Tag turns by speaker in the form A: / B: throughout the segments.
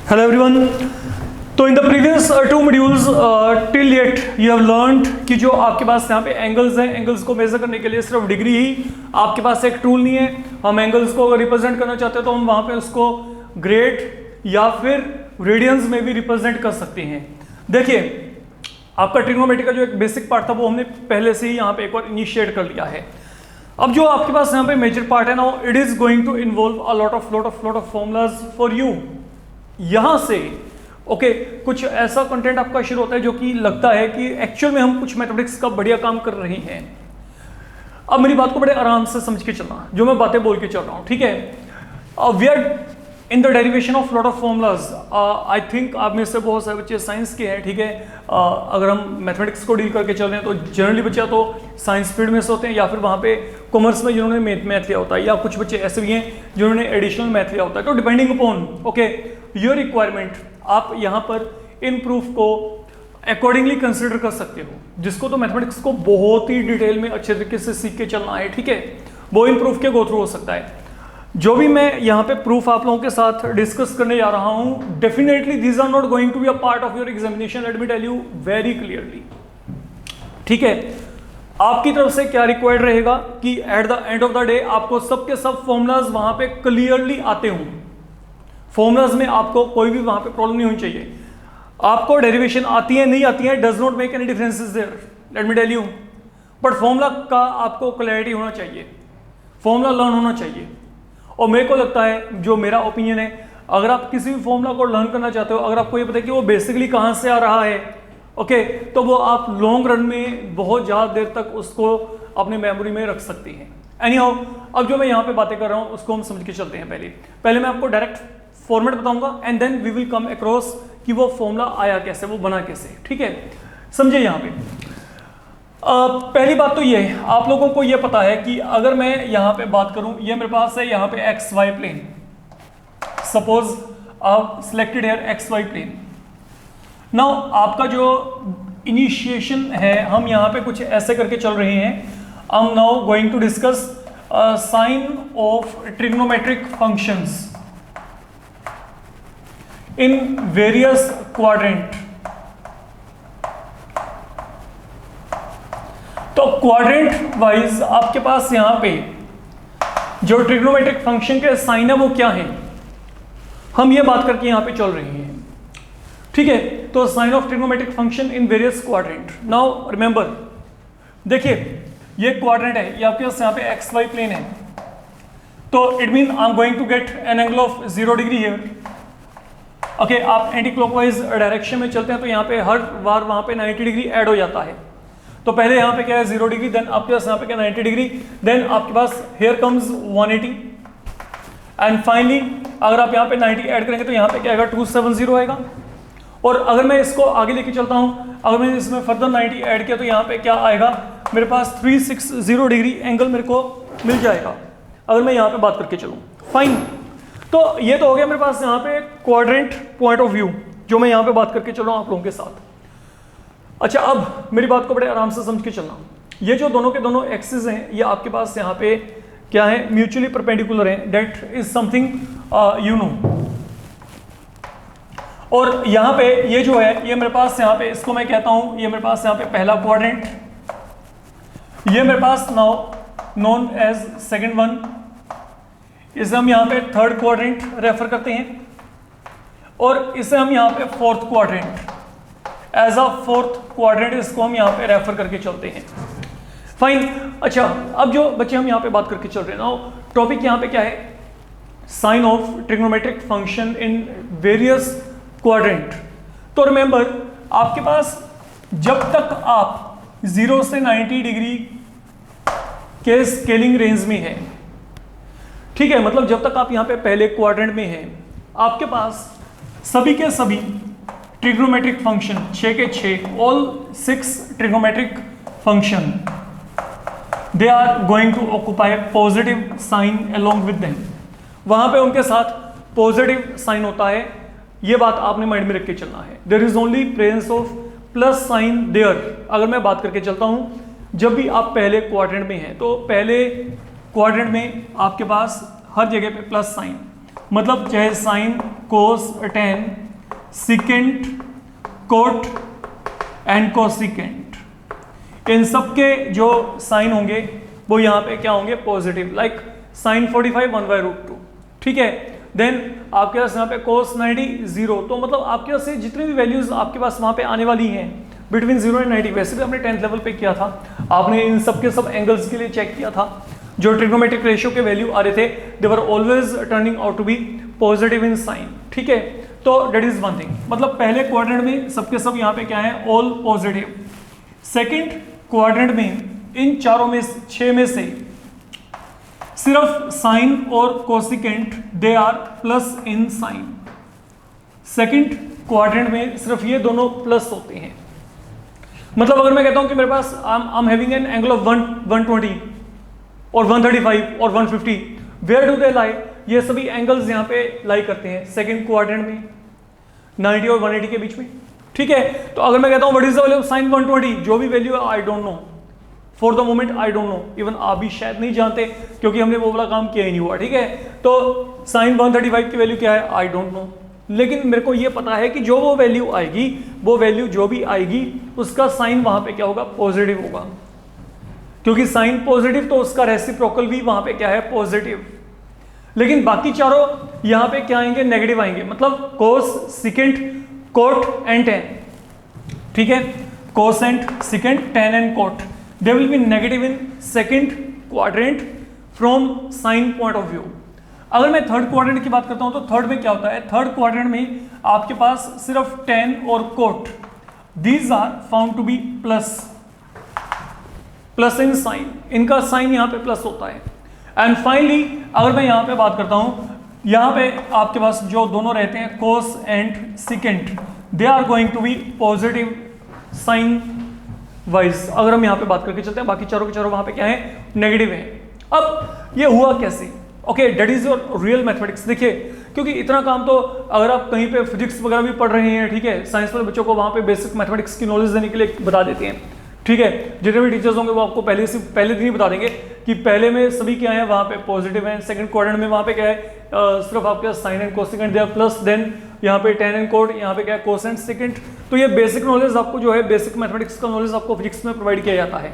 A: Hello everyone. तो in the previous two modules till yet you have learned कि जो आपके पास यहाँ पे एंगल्स हैं, एंगल्स को मेजर करने के लिए सिर्फ डिग्री ही आपके पास एक टूल नहीं है। हम एंगल्स को अगर रिप्रेजेंट करना चाहते हैं तो हम वहाँ पे उसको ग्रेड या फिर रेडियंस में भी रिप्रेजेंट कर सकते हैं। देखिए आपका ट्रिग्नोमेट्री का जो एक बेसिक पार्ट था वो हमने पहले से ही यहाँ पे एक बार इनिशिएट कर लिया है। अब जो आपके पास यहाँ पे मेजर पार्ट है ना, it is going to involve a lot of formulas for you. यहाँ से कुछ ऐसा कंटेंट आपका शुरू होता है जो कि लगता है कि एक्चुअल में हम कुछ मैथमेटिक्स का बढ़िया काम कर रहे हैं। अब मेरी बात को बड़े आराम से समझ के चलना, जो मैं बातें बोल के चल रहा हूँ, ठीक है। We are in the derivation of lot of formulas. I think आप में से बहुत सारे बच्चे साइंस के हैं, ठीक है। अगर हम मैथमेटिक्स को डील करके चल रहे हैं तो जनरली बच्चे तो साइंस फील्ड में से होते हैं या फिर वहाँ पे कॉमर्स में जिन्होंने मैथ लिया होता है, या कुछ बच्चे ऐसे भी हैं जिन्होंने एडिशनल मैथ लिया होता है। तो डिपेंडिंग अपॉन योर रिक्वायरमेंट आप यहाँ पर इन प्रूफ को अकॉर्डिंगली कंसिडर कर सकते हो। जिसको तो मैथमेटिक्स को बहुत ही डिटेल में अच्छे तरीके से सीख के चलना है, ठीक है, वो इन प्रूफ के गो थ्रू हो सकता है। जो भी मैं यहाँ पे प्रूफ आप लोगों के साथ डिस्कस करने जा रहा हूँ, definitely these are not going to be a part of your examination, let me tell you very clearly, ठीक है। आपकी तरफ से क्या रिक्वायर्ड रहेगा कि at the end of the day आपको सबके सब फॉर्मूलाज वहां पे क्लियरली आते हों। फॉर्मूलाज में आपको कोई भी वहां पे प्रॉब्लम नहीं होनी चाहिए। आपको डेरिवेशन आती है नहीं आती है, does not make any differences there, let me tell you. But formula का आपको क्लैरिटी होना चाहिए, फॉर्मूला लर्न होना चाहिए। और मेरे को लगता है, जो मेरा ओपिनियन है, अगर आप किसी भी फॉर्मूला को लर्न करना चाहते हो, अगर आपको ये पता है कि वो बेसिकली कहाँ से आ रहा है, तो वो आप लॉन्ग रन में बहुत ज़्यादा देर तक उसको अपने मेमोरी में रख सकते हैं। एनीहाउ, अब जो मैं यहाँ पे बातें कर रहा हूँ उसको हम समझ के चलते हैं। पहले मैं आपको डायरेक्ट फॉर्मेट बताऊंगा and then we will come across कि वो फॉर्मूला आया कैसे, वो बना कैसे, ठीक है। समझिए यहाँ पे पहली बात तो ये है, आप लोगों को ये पता है कि अगर मैं यहाँ पे बात करूं, ये मेरे पास है यहाँ पे एक्स वाई प्लेन। सपोज आप selected here X Y plane. Now आपका जो इनिशिएशन है, हम यहाँ पे कुछ ऐसे करके चल रहे हैं। I am now going to discuss sign of trigonometric functions in various quadrant. तो क्वाड्रेंट वाइज आपके पास यहां पे जो ट्रिग्नोमेट्रिक फंक्शन के साइन है वो क्या है, हम ये बात करके यहां पे चल रहे हैं, ठीक है। तो sign of trigonometric function in various quadrant. Now remember, देखिए ये क्वाड्रेंट है, ये आपके पास यहां पे एक्स वाई प्लेन है, तो it mean I am going to get an angle of 0 degree here. Okay, आप एंटी क्लॉकवाइज डायरेक्शन में चलते हैं तो यहाँ पे हर बार वहां पे 90 डिग्री ऐड हो जाता है। तो पहले यहाँ पे क्या है 0 डिग्री, देन आपके पास यहाँ पे क्या 90 डिग्री, देन आपके पास हेयर कम्स 180 एंड फाइनली अगर आप यहाँ पे 90 ऐड करेंगे तो यहाँ पे क्या आएगा 270 आएगा। और अगर मैं इसको आगे लेके चलता हूँ, अगर मैंने इसमें फर्दर 90 ऐड किया तो यहाँ पे क्या आएगा, मेरे पास 360 डिग्री एंगल मेरे को मिल जाएगा अगर मैं यहाँ पे बात करके चलूँ। फाइन, तो ये तो हो गया मेरे पास यहाँ पे क्वाड्रेंट पॉइंट ऑफ व्यू, जो मैं यहाँ पे बात करके चल रहा हूँ आप लोगों के साथ। अच्छा, अब मेरी बात को बड़े आराम से समझ के चलना। ये जो दोनों के दोनों एक्सिस हैं, ये आपके पास यहाँ पे क्या है, म्यूचुअली परपेंडिकुलर है। That is something you know. और यहाँ पे ये जो है, ये मेरे पास यहाँ पे, इसको मैं कहता हूँ, ये मेरे पास यहाँ पे पहला क्वाड्रेंट, ये मेरे पास now known as second one, इसे हम यहाँ पे थर्ड क्वाड्रेंट रेफर करते हैं, और इसे हम यहाँ पे fourth quadrant, as a fourth quadrant इसको हम यहाँ पे रेफर करके चलते हैं। फाइन। अच्छा, अब जो बच्चे हम यहाँ पे बात करके चल रहे हैं ना, टॉपिक यहाँ पे क्या है, sign of trigonometric function in various quadrant. तो रिमेंबर, आपके पास जब तक आप 0 से 90 डिग्री के स्केलिंग रेंज में है, ठीक है, मतलब जब तक आप यहाँ पे पहले क्वाड्रेंट में हैं, आपके पास सभी के सभी ट्रिग्नोमेट्रिक फंक्शन 6 के 6 all 6 trigonometric function they are going to occupy positive sign along with them. वहां पे उनके साथ पॉजिटिव साइन होता है, ये बात आपने माइंड में रख के चलना है। There is only presence of plus sign there. अगर मैं बात करके चलता हूं, जब भी आप पहले क्वाड्रेंट में हैं तो पहले क्वाड्रेंट में आपके पास हर जगह पे प्लस साइन, मतलब चाहे sine, cos, tan, secant, cot and cosecant, इन सब के जो साइन होंगे वो यहाँ पे क्या होंगे, पॉजिटिव, लाइक साइन 45 1/√2, ठीक है। देन आपके पास यहाँ पे कोस 90 0, तो मतलब आपके पास से जितनी भी वैल्यूज आपके पास वहाँ पे आने वाली हैं बिटवीन 0 एंड 90, वैसे भी हमने 10th लेवल पे किया था, आपने इन सब के सब एंगल्स के लिए चेक किया था, जो ट्रिग्नोमेट्रिक रेशियो के वैल्यू आ रहे थे they were always turning out to be positive in sign, ठीक है। तो डेट इज वन थिंग, मतलब पहले क्वाड्रेंट में सबके सब यहाँ पे क्या है, ऑल पॉजिटिव। सेकंड क्वाड्रेंट में इन चारों में 6 में से सिर्फ साइन और cosecant they are plus in sign. Second quadrant में सिर्फ ये दोनों प्लस होते हैं। मतलब अगर मैं कहता हूं कि मेरे पास I am having an angle of 120 और 135 और 150, वेयर डू दे लाई, ये सभी एंगल्स यहां पे लाई करते हैं सेकंड क्वाड्रेंट में 90 और 180 के बीच में, ठीक है। तो अगर मैं कहता हूं what is the value of sign 120, जो भी वैल्यू है I don't know, for the moment I don't know, even आप भी शायद नहीं जानते क्योंकि हमने वो वाला काम किया ही नहीं हुआ, ठीक है। तो साइन 135 की वैल्यू क्या है, आई डोंट नो, लेकिन मेरे को ये पता है कि जो वो वैल्यू आएगी, वो वैल्यू जो भी आएगी उसका साइन वहां पे क्या होगा, पॉजिटिव होगा, क्योंकि साइन पॉजिटिव तो उसका रेसिप्रोकल भी वहां पे क्या है, पॉजिटिव। लेकिन बाकी चारों यहां पे क्या आएंगे, नेगेटिव आएंगे, मतलब cos, secant, cot and tan, ठीक है। Cos and secant, tan and cot, they will be negative in second quadrant from sign point of view. अगर मैं थर्ड क्वाड्रेंट की बात करता हूं तो थर्ड में क्या होता है, थर्ड क्वाड्रेंट में आपके पास सिर्फ टेन और cot, these are found to be plus in sign, इनका साइन यहां पे प्लस होता है। एंड फाइनली अगर मैं यहां पे बात करता हूं, यहां पे आपके पास जो दोनों रहते हैं cos and secant, they are going to be positive sign wise. अगर हम यहां पे बात करके चलते हैं, बाकी चारों के चारों वहां पे क्या है, नेगेटिव है। अब ये हुआ कैसे, okay, that is your real mathematics. देखिए, क्योंकि इतना काम तो अगर आप कहीं पे फिजिक्स वगैरह भी पढ़ रहे हैं, ठीक है, साइंस वाले बच्चों को वहां पे बेसिक मैथमेटिक्स की नॉलेज देने के लिए बता देते हैं, ठीक है। जितने भी टीचर्स होंगे वो आपको पहले दिन ही बता देंगे कि पहले में सभी क्या है, वहां पे पॉजिटिव है, सेकंड क्वाड्रेंट में वहां पे क्या है, सिर्फ आपके sine and cosecant they are plus, then यहाँ पे टेन एंड कोट, यहाँ पे क्या है, कोस एंड सेकंड। तो ये बेसिक नॉलेज आपको जो है, बेसिक मैथमेटिक्स का नॉलेज आपको फिजिक्स में प्रोवाइड किया जाता है।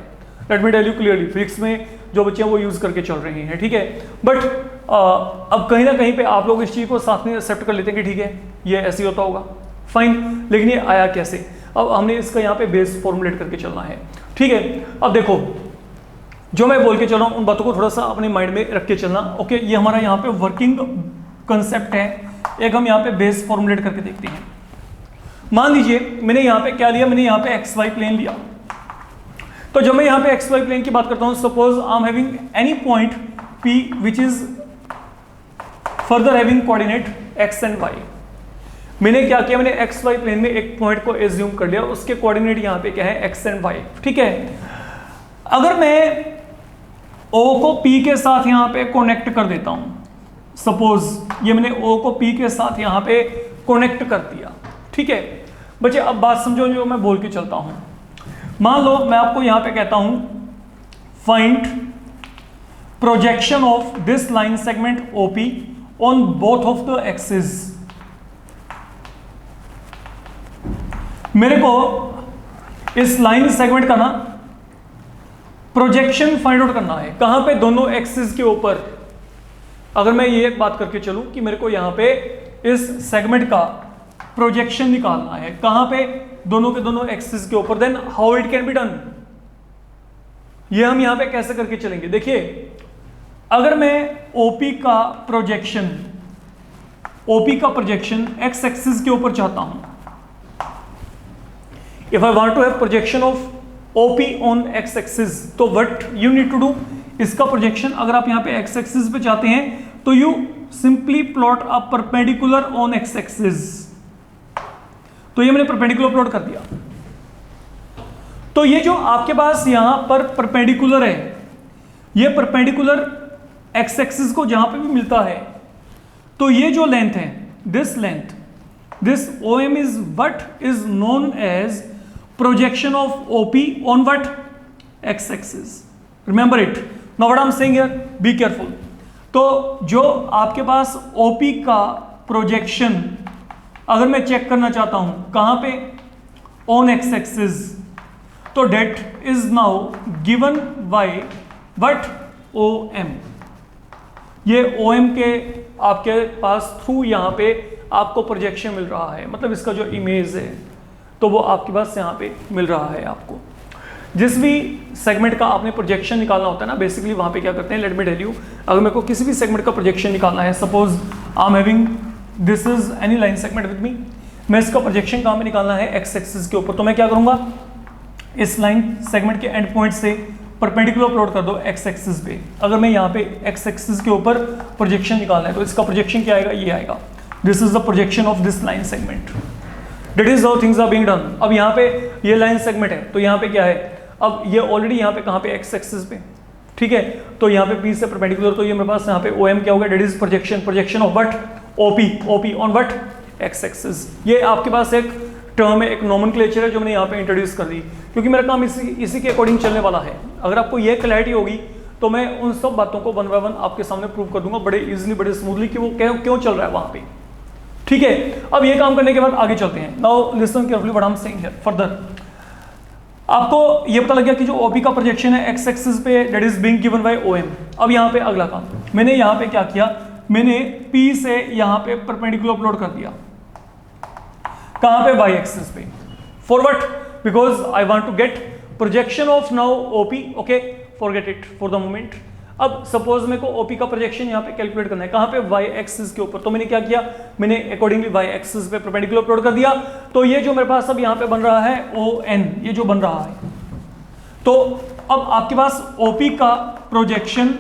A: Let me tell you clearly, physics में जो बच्चे हैं वो यूज करके चल रहे हैं, ठीक है। बट अब कहीं ना कहीं पे आप लोग इस चीज को साथ में एक्सेप्ट कर लेते हैं कि ठीक है ये ऐसे ही होता होगा, फाइन, लेकिन ये आया कैसे, अब हमने इसका यहाँ पे बेस फॉर्मुलेट करके चलना है, ठीक है। अब देखो, जो मैं बोल के चल रहा हूँ उन बातों को थोड़ा सा अपने माइंड में रख के चलना, ओके। ये हमारा यहाँ पे वर्किंग कंसेप्ट है, एक हम यहाँ पे बेस फॉर्मुलेट करके देखते हैं। मान लीजिए मैंने यहाँ पे क्या लिया, मैंने यहाँ पे एक्स वाई प्लेन लिया। तो जब मैं यहाँ पे एक्स वाई प्लेन की बात करता हूँ, suppose I am having any point P which is further having coordinate x and y। मैंने क्या किया, मैंने एक्स वाई प्लेन में एक पॉइंट को एज्यूम कर लिया, उसके कोऑर्डिनेट यहाँ पे क्या है, x एंड y, ठीक है। अगर मैं O को P के साथ यहाँ पे कनेक्ट कर देता हूँ, सपोज ये मैंने O को P के साथ यहाँ पे कनेक्ट कर दिया, ठीक है। बच्चे अब बात समझो जो मैं बोल के चलता हूँ। मान लो मैं आपको यहाँ पे कहता हूँ find projection of this line segment OP on both of the axis. मेरे को इस लाइन सेगमेंट का ना प्रोजेक्शन फाइंड आउट करना है, कहां पे, दोनों एक्सिस के ऊपर। अगर मैं ये बात करके चलूं कि मेरे को यहां पे इस सेगमेंट का प्रोजेक्शन निकालना है, कहां पे, दोनों के दोनों एक्सिस के ऊपर, then how it can be done, ये हम यहां पे कैसे करके चलेंगे। देखिए, अगर मैं OP का प्रोजेक्शन एक्स एक्सिस के ऊपर चाहता हूं, if I want to have projection of OP on x axis, तो what you need to do, इसका प्रोजेक्शन अगर आप यहाँ पे x axis पे चाहते हैं तो you simply plot a perpendicular on x axis। तो ये मैंने परपेंडिकुलर प्लॉट कर दिया। तो ये जो आपके पास यहां पर परपेंडिकुलर है, ये परपेंडिकुलर x एक्सिस को जहां पे भी मिलता है, तो ये जो लेंथ है, this length, this OM is what is known as projection of OP on what, x axis। remember it, now what I'm saying here, be careful। तो जो आपके पास ओपी का प्रोजेक्शन अगर मैं चेक करना चाहता हूं कहां पे, ऑन एक्स एक्सिस, तो that is now given by what, O M. ये ओ एम के आपके पास थ्रू यहां पे आपको प्रोजेक्शन मिल रहा है, मतलब इसका जो इमेज है तो वो आपके पास यहां पे मिल रहा है। आपको जिस भी सेगमेंट का आपने प्रोजेक्शन निकालना होता है ना, बेसिकली वहां पे क्या करते हैं, लेट मी टेल यू, अगर मेरे को किसी भी सेगमेंट का प्रोजेक्शन निकालना है, suppose I am having this is any line segment with me, मैं इसका प्रोजेक्शन कहां पे निकालना है, एक्स एक्सिस के ऊपर, तो मैं क्या करूंगा, इस लाइन सेगमेंट के एंड पॉइंट से परपेंडिकुलर प्लॉट कर दो एक्स एक्सिस पे। अगर मैं यहाँ पे एक्स एक्सिस के ऊपर प्रोजेक्शन निकालना है तो इसका प्रोजेक्शन क्या आएगा, ये आएगा, this is the projection of this line segment, that is how things are being done. अब यहाँ पे ये लाइन सेगमेंट है तो यहाँ पे क्या है, अब ये ऑलरेडी यहाँ पे कहाँ पे, एक्स एक्सिस पे, ठीक है, तो यहाँ पे पी से परपेंडिकुलर, तो ये मेरे पास यहाँ पे ओ एम क्या होगा, that is projection of what, OP on what, X axis. ये आपके पास एक टर्म है, एक नोमेनक्लेचर है जो मैंने यहाँ पे इंट्रोड्यूस कर दी, क्योंकि मेरा काम इसी के अकॉर्डिंग चलने वाला है। अगर आपको ये क्लैरिटी होगी तो मैं उन सब बातों को वन बाय वन आपके सामने प्रूव कर दूंगा बड़े इजीली, बड़े स्मूथली कि वो क्यों चल रहा है वहां पे, ठीक है। अब ये काम करने के बाद आगे चलते हैं। Now listen carefully what I am saying here further. आपको ये पता लग गया कि जो ओपी का प्रोजेक्शन है एक्स एक्सिस पे, that is being given bye ओएम। अब यहाँ पे अगला काम मैंने यहाँ पे क्या किया, मैंने पी से यहाँ पे परपेंडिकुलर प्लॉट कर दिया, कहां पे, वाई एक्सिस पे, for what, because I want to get projection of now OP, okay, forget it for the moment. अब सपोज मेरे को ओपी का प्रोजेक्शन यहाँ पे कैलकुलेट करना है, कहां पे, वाई एक्सिस के ऊपर, तो मैंने क्या किया, मैंने अकॉर्डिंगली वाई एक्सिस पे परपेंडिकुलर प्लॉट कर दिया। तो ये जो मेरे पास अब यहाँ पे बन रहा है ओ एन, ये जो बन रहा है, तो अब आपके पास ओपी का प्रोजेक्शन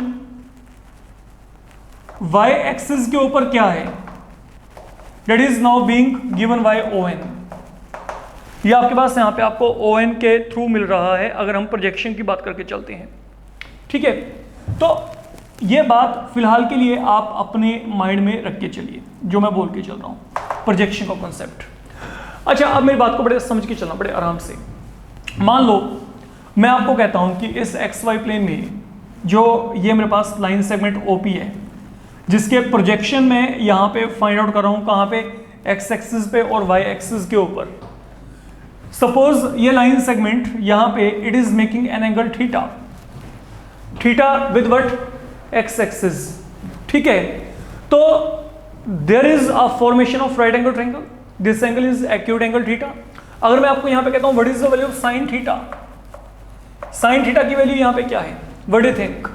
A: वाई एक्सिस के ऊपर क्या है, that is now being given by O N. ये आपके पास यहाँ पे आपको ओ एन के थ्रू मिल रहा है अगर हम प्रोजेक्शन की बात करके चलते हैं, ठीक है। तो ये बात फिलहाल के लिए आप अपने माइंड में रख के चलिए जो मैं बोल के चल रहा हूं, प्रोजेक्शन का कॉन्सेप्ट। अच्छा, अब मेरी बात को बड़े समझ के चलना, बड़े आराम से। मान लो मैं आपको कहता हूं कि इस एक्स वाई प्लेन में जो ये मेरे पास लाइन सेगमेंट ओपी है, जिसके प्रोजेक्शन में यहाँ पे फाइंड आउट कर रहा हूं, कहां पे, एक्स एक्सिस पे और वाई एक्सिस के ऊपर। सपोज ये लाइन सेगमेंट यहाँ पे it is making an angle theta, theta with what, X axis, ठीक है। तो there is a formation of right angle triangle, this angle is acute angle theta. अगर मैं आपको यहाँ पे कहता हूँ what is the value of sine theta, sine theta की वैल्यू यहाँ पे क्या है, what do you think,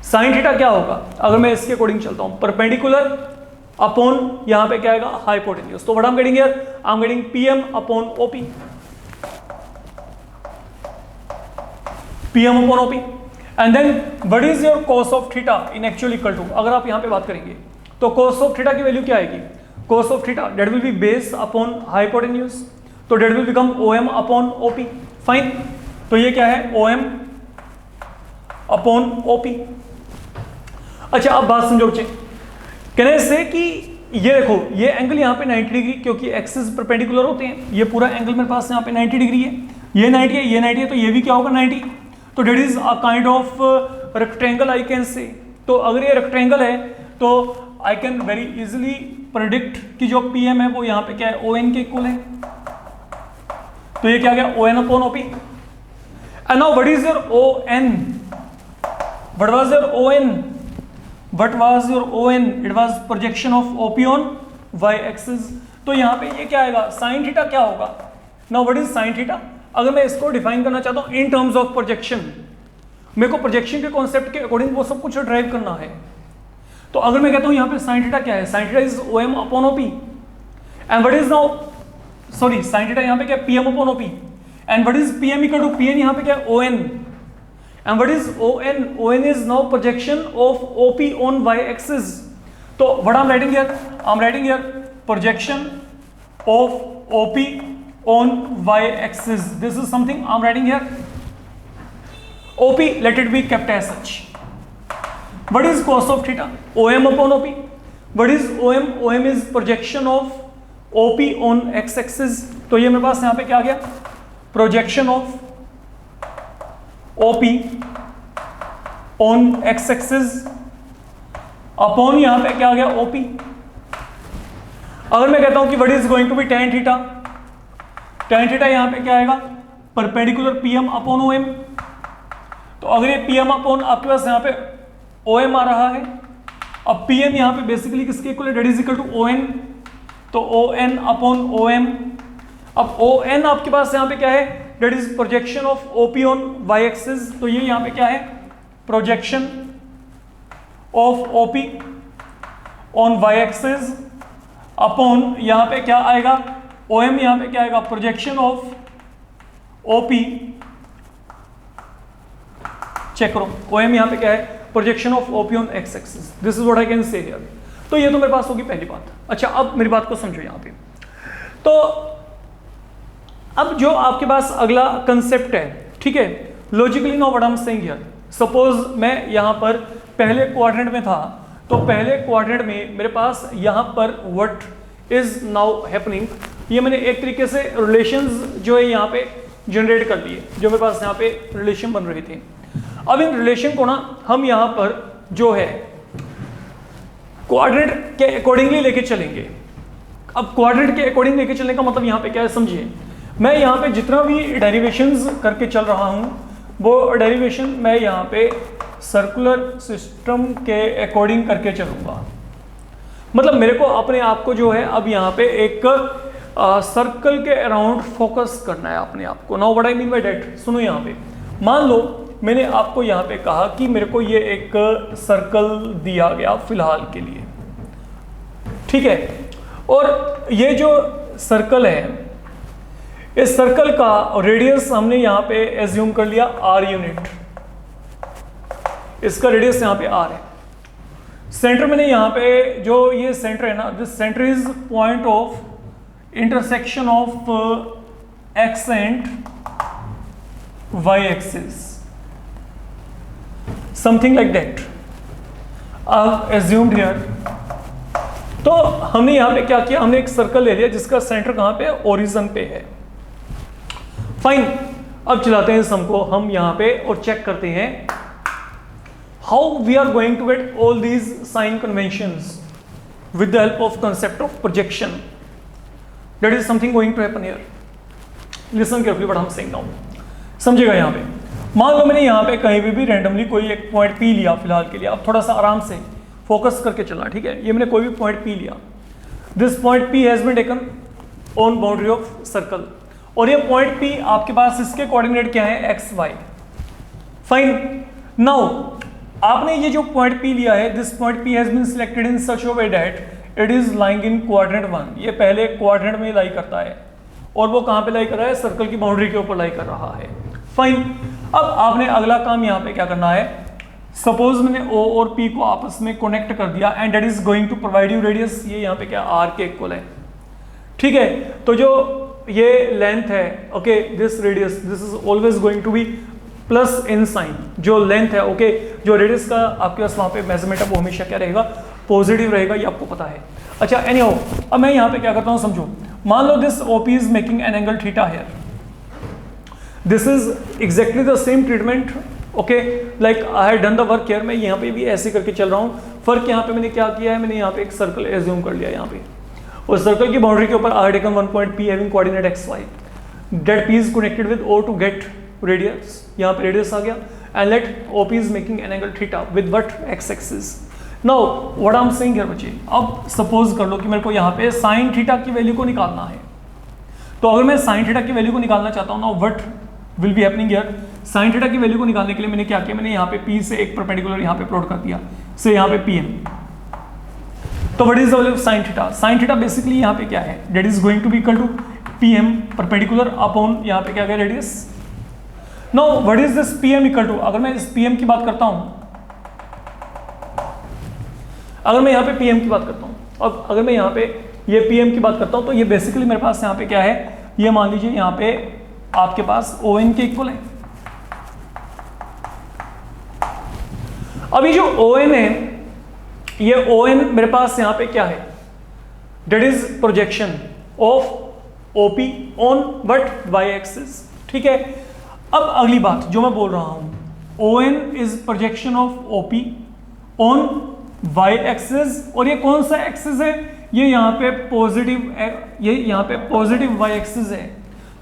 A: sine theta क्या होगा अगर मैं इसके अकॉर्डिंग चलता हूं, परपेंडिकुलर अपॉन यहां पे क्या आएगा, हाइपोटेन्यूज। तो what I am getting here, I am getting PM upon OP, PM upon OP. And then what is your cos of theta in actual equal to, अगर आप यहां पे बात करेंगे तो कॉस ऑफ थीटा की वैल्यू क्या आएगी, cos of theta that will be base upon hypotenuse, तो that will become OM upon OP, fine. तो ये क्या है, ओएम अपॉन ओपी। अच्छा, अब बात समझो बच्चे, कहने से कि ये देखो ये एंगल यहाँ पे 90 डिग्री, क्योंकि एक्सिस परपेंडिकुलर होते हैं, ये पूरा एंगल मेरे पास यहाँ पे 90 डिग्री है, ये 90 है, ये 90 है, तो ये भी क्या होगा 90। तो that is a kind of rectangle I can say. तो अगर ये रेक्टेंगल है तो I can very easily predict कि जो पी एम है वो यहाँ पे क्या है, ओ एन के इक्वल है। तो ये क्या गया, O N upon OP. And now what is your O N, what was your ON, what was your ON, it was projection of OP on y axis। तो यहाँ पे ये क्या आएगा, sin थीटा क्या होगा। now what is sin theta, अगर मैं इसको डिफाइन करना चाहता हूँ इन टर्म्स ऑफ प्रोजेक्शन, मेरे को प्रोजेक्शन के कॉन्सेप्ट के अकॉर्डिंग वो सब कुछ ड्राइव करना है। तो अगर मैं कहता हूँ यहाँ पे sin थीटा क्या है, sin theta is OM upon OP, and what is now, sorry sin theta यहाँ पे क्या है, PM upon OP, and what is PM equal to PN, यहाँ पे क्या है ON, and what is ON, ON is now projection of OP on y axis। तो what I'm writing here, I'm writing here projection of OP on y axis, this is something I'm writing here, OP let it be kept as such। what is cos of theta, OM upon OP, what is OM, OM is projection of OP on x axis। तो ये मेरे पास यहाँ पे क्या आ गया, projection of OP on x axis upon यहाँ पे क्या आ गया ओपी। अगर मैं कहता हूं कि what is going to be tan theta, tan theta यहाँ पे क्या आएगा परपेंडिकुलर पीएम अपॉन ओएम। तो अगर ये पीएम अपॉन आपके पास यहाँ पे ओएम आ रहा है, अब पीएम यहाँ पे बेसिकली किसके इक्वल है, that is equal to ON, तो ओएन अपॉन ओएम। अब ओएन आपके पास यहाँ पे क्या है, that is projection of OP on Y axis, तो ये यहाँ पे क्या है projection of OP on Y axis upon यहाँ पे क्या आएगा ओएम, यहाँ पे क्या आएगा प्रोजेक्शन ऑफ ओपी, चेक करो ओएम यहाँ पे क्या है projection of OP on x axis. This is what I can से हियर। तो ये तो मेरे पास होगी पहली बात। अच्छा अब मेरी बात को समझो यहाँ पे। तो अब जो आपके पास अगला कंसेप्ट है, ठीक है, logically now what I am saying here, suppose मैं यहाँ पर पहले क्वाड्रेंट में था, तो पहले क्वाड्रेंट में मेरे पास यहाँ पर व्हाट इज नाउ हैपनिंग, ये मैंने एक तरीके से रिलेशंस जो है यहाँ पे जनरेट कर लिए, जो मेरे पास यहाँ पे रिलेशन बन रहे थे। अब इन रिलेशन को ना हम यहाँ पर जो है क्वाड्रेंट के अकॉर्डिंगली लेके चलेंगे। अब क्वाड्रेंट के अकॉर्डिंग लेके चलने का मतलब यहाँ पे क्या है समझिए, मैं यहाँ पे जितना भी डेरिवेशंस करके चल रहा हूँ वो डेरिवेशन मैं यहाँ पे सर्कुलर सिस्टम के अकॉर्डिंग करके चलूँगा। मतलब मेरे को अपने आप को जो है अब यहाँ पे एक सर्कल के अराउंड फोकस करना है अपने आप को। Now what I mean by that, सुनो यहाँ पे, मान लो मैंने आपको यहाँ पे कहा कि मेरे को ये एक सर्कल दिया गया फिलहाल के लिए, ठीक है, और ये जो सर्कल है इस सर्कल का रेडियस हमने यहाँ पे एज्यूम कर लिया r यूनिट, इसका रेडियस यहाँ पे r है। सेंटर मैंने यहाँ पे जो ये सेंटर है ना, this centre is point of intersection of x and y axis, something like that I assumed here. तो हमने यहाँ पे क्या किया, हमने एक सर्कल ले लिया जिसका सेंटर कहाँ पे ओरिजिन पे है। फाइन, अब चलाते हैं सम को हम यहाँ पे और चेक करते हैं how we are going to get all these sign conventions with the help of concept of projection. That is something going to happen here, listen carefully what I am saying now, समझिएगा। यहाँ पे मान लो मैंने यहाँ पे कहीं भी randomly कोई एक पॉइंट पी लिया फिलहाल के लिए, अब थोड़ा सा आराम से फोकस करके चलना, ठीक है। ये मैंने कोई भी पॉइंट पी लिया, this point P has been taken on boundary of circle, और ये पॉइंट पी आपके पास इसके कोऑर्डिनेट क्या है एक्स वाई। फाइन, नाउ आपने ये जो पॉइंट पी लिया है, this point P has been selected in such a way that it is lying in quadrant 1, ये पहले क्वाड्रेंट में लाई करता है, और वो कहाँ पे लाई कर रहा है, सर्कल की बाउंड्री के ऊपर लाई कर रहा है। फाइन, अब आपने अगला काम यहाँ पे क्या करना है, सपोज मैंने O और P को आपस में कनेक्ट कर दिया and that is going to provide you radius, ये यहाँ पे क्या R के इक्वल है, ठीक है। तो जो ये लेंथ है, okay, this radius, this is always going to be plus in sign, जो लेंथ है, ओके, जो रेडियस का आपके पास वहाँ पे मेजरमेंट है वो हमेशा क्या रहेगा, पॉजिटिव रहेगा, ये आपको पता है। अच्छा एनीहाउ, अब मैं यहाँ पे क्या करता हूँ समझो, मान लो this OP is making an angle theta here, this is exactly the same treatment, okay, like I have done the work here. मैं यहाँ पे भी ऐसे करके चल रहा हूँ, फर्क यहाँ पे मैंने क्या किया है, मैंने यहाँ पे एक सर्कल एज्यूम कर लिया यहाँ पे, और सर्कल की बाउंड्री के ऊपर I have taken one point P having coordinate X Y, that P is connected with O to get radius, यहाँ पे रेडियस आ गया, and let OP is making an angle theta with what X axis. Now what I am saying here बच्चे, अब suppose कर लो कि मेरे को यहाँ पे साइन थीटा की वैल्यू को निकालना है, तो अगर मैं साइन थीटा की वैल्यू को निकालना चाहता हूँ, now what will be happening here, sine theta की वैल्यू को निकालने के लिए मैंने क्या किया, मैंने यहाँ पे P से एक परपेंडिकुलर यहाँ पे प्लॉट कर दिया, से यहाँ पे PM। तो what is the value of sine theta, sine theta basically यहाँ पे क्या है, that is going to be equal to PM perpendicular upon यहाँ पे क्या गया radius. Now what is this PM equal to, अगर मैं इस PM की बात करता हूँ, अगर मैं यहाँ पे PM की बात करता हूँ, अब अगर मैं यहाँ पे ये PM की बात करता हूँ, तो ये बेसिकली मेरे पास यहाँ पे क्या है, ये मान लीजिए यहाँ पे आपके पास ON के इक्वल है। अभी जो ON है, ये ON मेरे पास यहाँ पे क्या है, that is projection of OP on what y axis, ठीक है। अब अगली बात जो मैं बोल रहा हूं, ON is projection of OP on Y axis, और ये कौन सा एक्सिस है, ये यहाँ पे पॉजिटिव, ये यहाँ पे पॉजिटिव वाई एक्सिस है।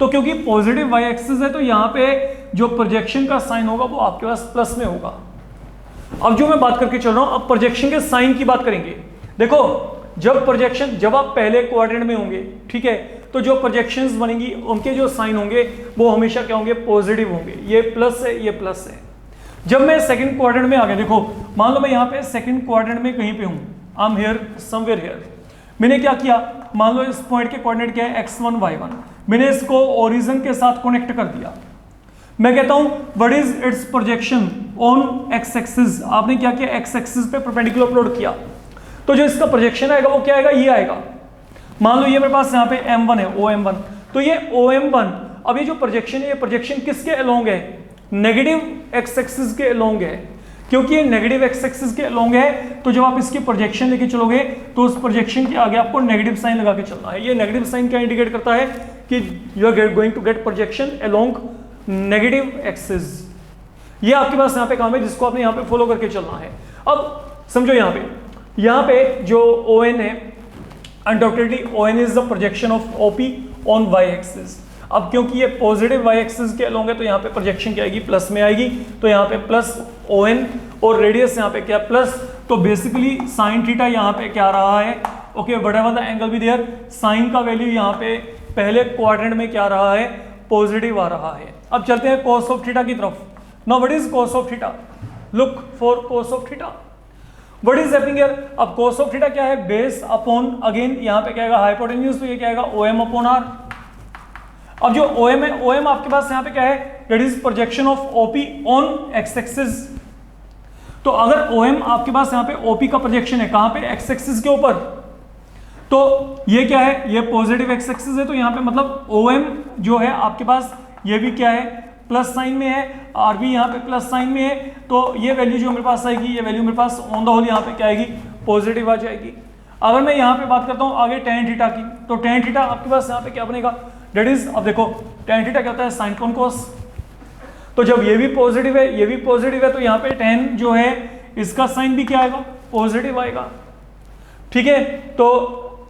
A: तो क्योंकि पॉजिटिव वाई एक्सिस है तो यहाँ पे जो प्रोजेक्शन का साइन होगा वो आपके पास प्लस में होगा। अब जो मैं बात करके चल रहा हूं, अब प्रोजेक्शन के साइन की बात करेंगे। देखो जब आप पहले क्वाड्रेंट में होंगे, ठीक है, तो जो प्रोजेक्शंस बनेंगी उनके जो साइन होंगे वो हमेशा क्या होंगे, पॉजिटिव होंगे। ये प्लस है, ये प्लस है। जब मैं सेकंड क्वाड्रेंट में आ गया, देखो मान लो मैं यहाँ पे सेकंड क्वाड्रेंट में कहीं पे हूँ, I am here somewhere here, मैंने क्या किया, मान लो इस पॉइंट के कोऑर्डिनेट क्या है x1 y1, मैंने इसको ओरिजिन के साथ कनेक्ट कर दिया। मैं कहता हूं what is it's projection on x axis, आपने क्या किया, एक्स एक्सिस पे परपेंडिकुलर प्लॉट किया, तो जो इसका प्रोजेक्शन आएगा वो क्या आएगा, ये आएगा। मान लो ये मेरे पास यहाँ पे m1 है, OM1, तो ये OM1, अब ये जो प्रोजेक्शन है, ये प्रोजेक्शन किसके अलोंग है, नेगेटिव एक्स एक्सिस के अलोंग है। क्योंकि ये नेगेटिव एक्स एक्सिस के अलोंग है तो जब आप इसकी प्रोजेक्शन लेके चलोगे तो उस प्रोजेक्शन के आगे आपको नेगेटिव साइन लगा के चलना है। ये नेगेटिव साइन क्या इंडिकेट करता है कि you are going to get projection along negative axis. ये आपके पास यहाँ पे काम है जिसको आपने यहाँ पे फॉलो करके चलना है। अब समझो यहाँ पे जो ON है, undoubtedly ON is the projection of OP on y axis. अब क्योंकि ये पॉजिटिव y एक्सिस के अलोंग है तो यहाँ पे प्रोजेक्शन क्या आएगी, प्लस में आएगी, तो यहाँ पे प्लस ON और रेडियस यहाँ पे क्या प्लस, तो बेसिकली साइन थीटा यहाँ पे क्या आ रहा है, okay whatever the angle be there, sine का वैल्यू यहाँ पे पहले क्वाड्रेंट में क्या आ रहा है, पॉजिटिव आ रहा है। अब चलते हैं cos ऑफ थीटा की तरफ। Now what is cos of theta, look for cos of theta, what is happening here. अब cos ऑफ थीटा क्या है, बेस अपॉन, अगेन यहाँ पे क्या आएगा हाइपोटेन्यूज, तो ये क्या आएगा OM अपॉन R। अब जो OM है, OM आपके पास यहाँ पे क्या है, that is projection of OP on x axis. तो अगर OM आपके पास यहाँ पे OP का प्रोजेक्शन है कहाँ पे, एक्स एक्सिस के ऊपर, तो ये क्या है, ये पॉजिटिव एक्स एक्सिस है, तो यहाँ पे मतलब OM जो है आपके पास ये भी क्या है, प्लस साइन में है, R भी यहाँ पे प्लस साइन में है, तो ये वैल्यू जो मेरे पास आएगी, ये वैल्यू मेरे पास ऑन द होल यहाँ पे क्या आएगी, पॉजिटिव आ जाएगी। अगर मैं यहाँ पे बात करता हूँ आगे tan थीटा की, तो tan थीटा आपके पास यहाँ पे क्या बनेगा, डेट इज, अब देखो tan थीटा क्या होता है, साइन कॉन कोस। तो जब ये भी पॉजिटिव है, ये भी पॉजिटिव है, तो यहाँ पे tan जो है इसका साइन भी क्या आएगा, पॉजिटिव आएगा, ठीक है। तो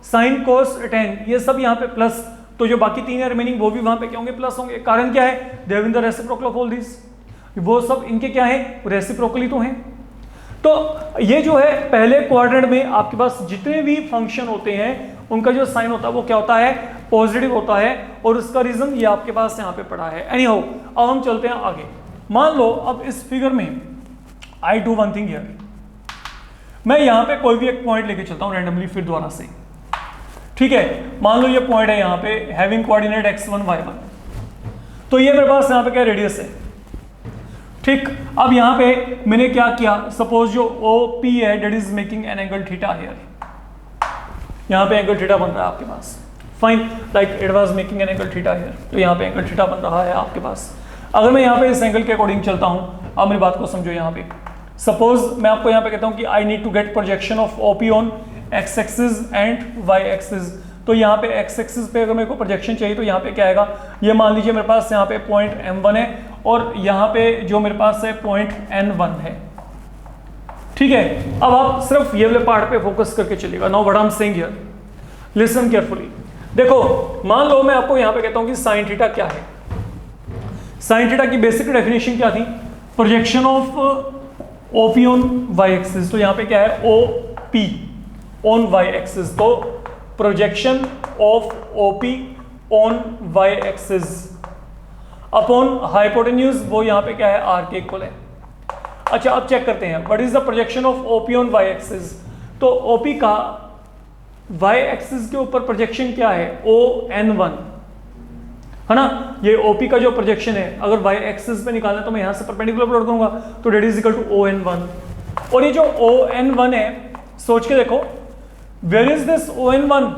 A: साइन कोस tan ये सब यहाँ पे प्लस, तो जो बाकी तीन है रिमेनिंग वो भी वहां पे क्या होंगे, प्लस होंगे। कारण क्या है, they have in the reciprocal of all this, वो सब इनके क्या है, रेसिप्रोकली तो हैं। तो ये जो है पहले क्वाड्रेंट में आपके पास जितने भी फंक्शन होते हैं उनका जो साइन होता है वो क्या होता है, पॉजिटिव होता है, और उसका रीजन ये आपके पास यहाँ पे पड़ा है। एनी हाउ, अब हम चलते हैं आगे। मान लो अब इस फिगर में I do one thing here, मैं यहाँ पे कोई भी एक पॉइंट लेके चलता हूँ रैंडमली फिर दोबारा से, ठीक है। मान लो ये पॉइंट है यहाँ पे हैविंग कोऑर्डिनेट x1 y1, तो ये मेरे पास यहाँ पे क्या रेडियस है, ठीक। अब यहाँ पे मैंने क्या किया, सपोज जो OP है that is making an angle theta here, यहाँ पे एंगल थीटा बन रहा है आपके पास, fine, like it was making an angle theta here, तो यहाँ पे एंगल थीटा बन रहा है आपके पास। अगर मैं यहाँ पे इस एंगल के अकॉर्डिंग चलता हूँ, अब मेरी बात को समझो, यहाँ पे सपोज मैं आपको यहाँ पे कहता हूँ कि I need to get projection of OP on x axis and Y axis, तो यहाँ पे एक्स एक्सिस पे अगर मेरे को प्रोजेक्शन चाहिए तो यहाँ पे क्या आएगा, ये मान लीजिए मेरे पास यहाँ पे पॉइंट M1 है और यहाँ पे जो मेरे पास है पॉइंट N1 है, ठीक है। अब आप सिर्फ ये वाले पार्ट पे फोकस करके चलिएगा। Now what I am saying here, listen carefully. देखो मान लो मैं आपको यहाँ पे कहता हूँ कि साइन थीटा क्या है। साइन थीटा की बेसिक डेफिनेशन क्या थी, projection of OP on Y axis, तो यहाँ पे क्या है OP ऑन वाई एक्सिस, तो projection of OP on Y axis upon hypotenuse, वो यहाँ पे क्या है R के इक्वल है। अच्छा अब चेक करते हैं what is the projection of OP on Y axis, तो OP का वाई एक्सिस के ऊपर प्रोजेक्शन क्या है, ON1 है ना। ये OP का जो प्रोजेक्शन है अगर वाई एक्सिस पे निकालना है तो मैं यहाँ से परपेंडिकुलर प्लॉट करूंगा, तो that is equal to ON1। और ये जो ON1 है, सोच के देखो, where is this ON1,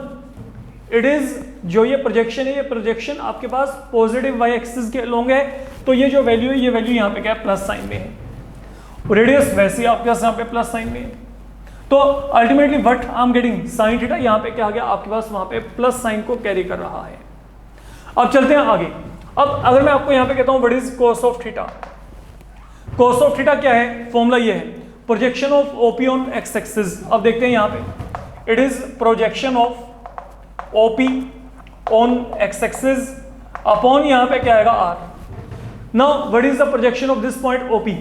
A: it is, जो ये प्रोजेक्शन है, ये प्रोजेक्शन आपके पास पॉजिटिव वाई एक्सिस के अलोंग है, तो ये जो वैल्यू है, ये वैल्यू यहाँ पे क्या है, प्लस साइन में है, रेडियस वैसे ही आपके पास यहाँ पे प्लस साइन में है। तो ultimately what I am getting, sign theta यहाँ पे क्या आ गया आपके पास, वहां पे प्लस साइन को कैरी कर रहा है। अब चलते हैं आगे। अब अगर मैं आपको यहाँ पे कहता हूँ what is cos of theta, cos of theta क्या है, फॉर्मूला ये है, projection of OP on x axis, अब देखते हैं यहाँ पे, it is projection of OP on x axis upon यहाँ पे क्या आएगा R. Now what is the projection of this point OP,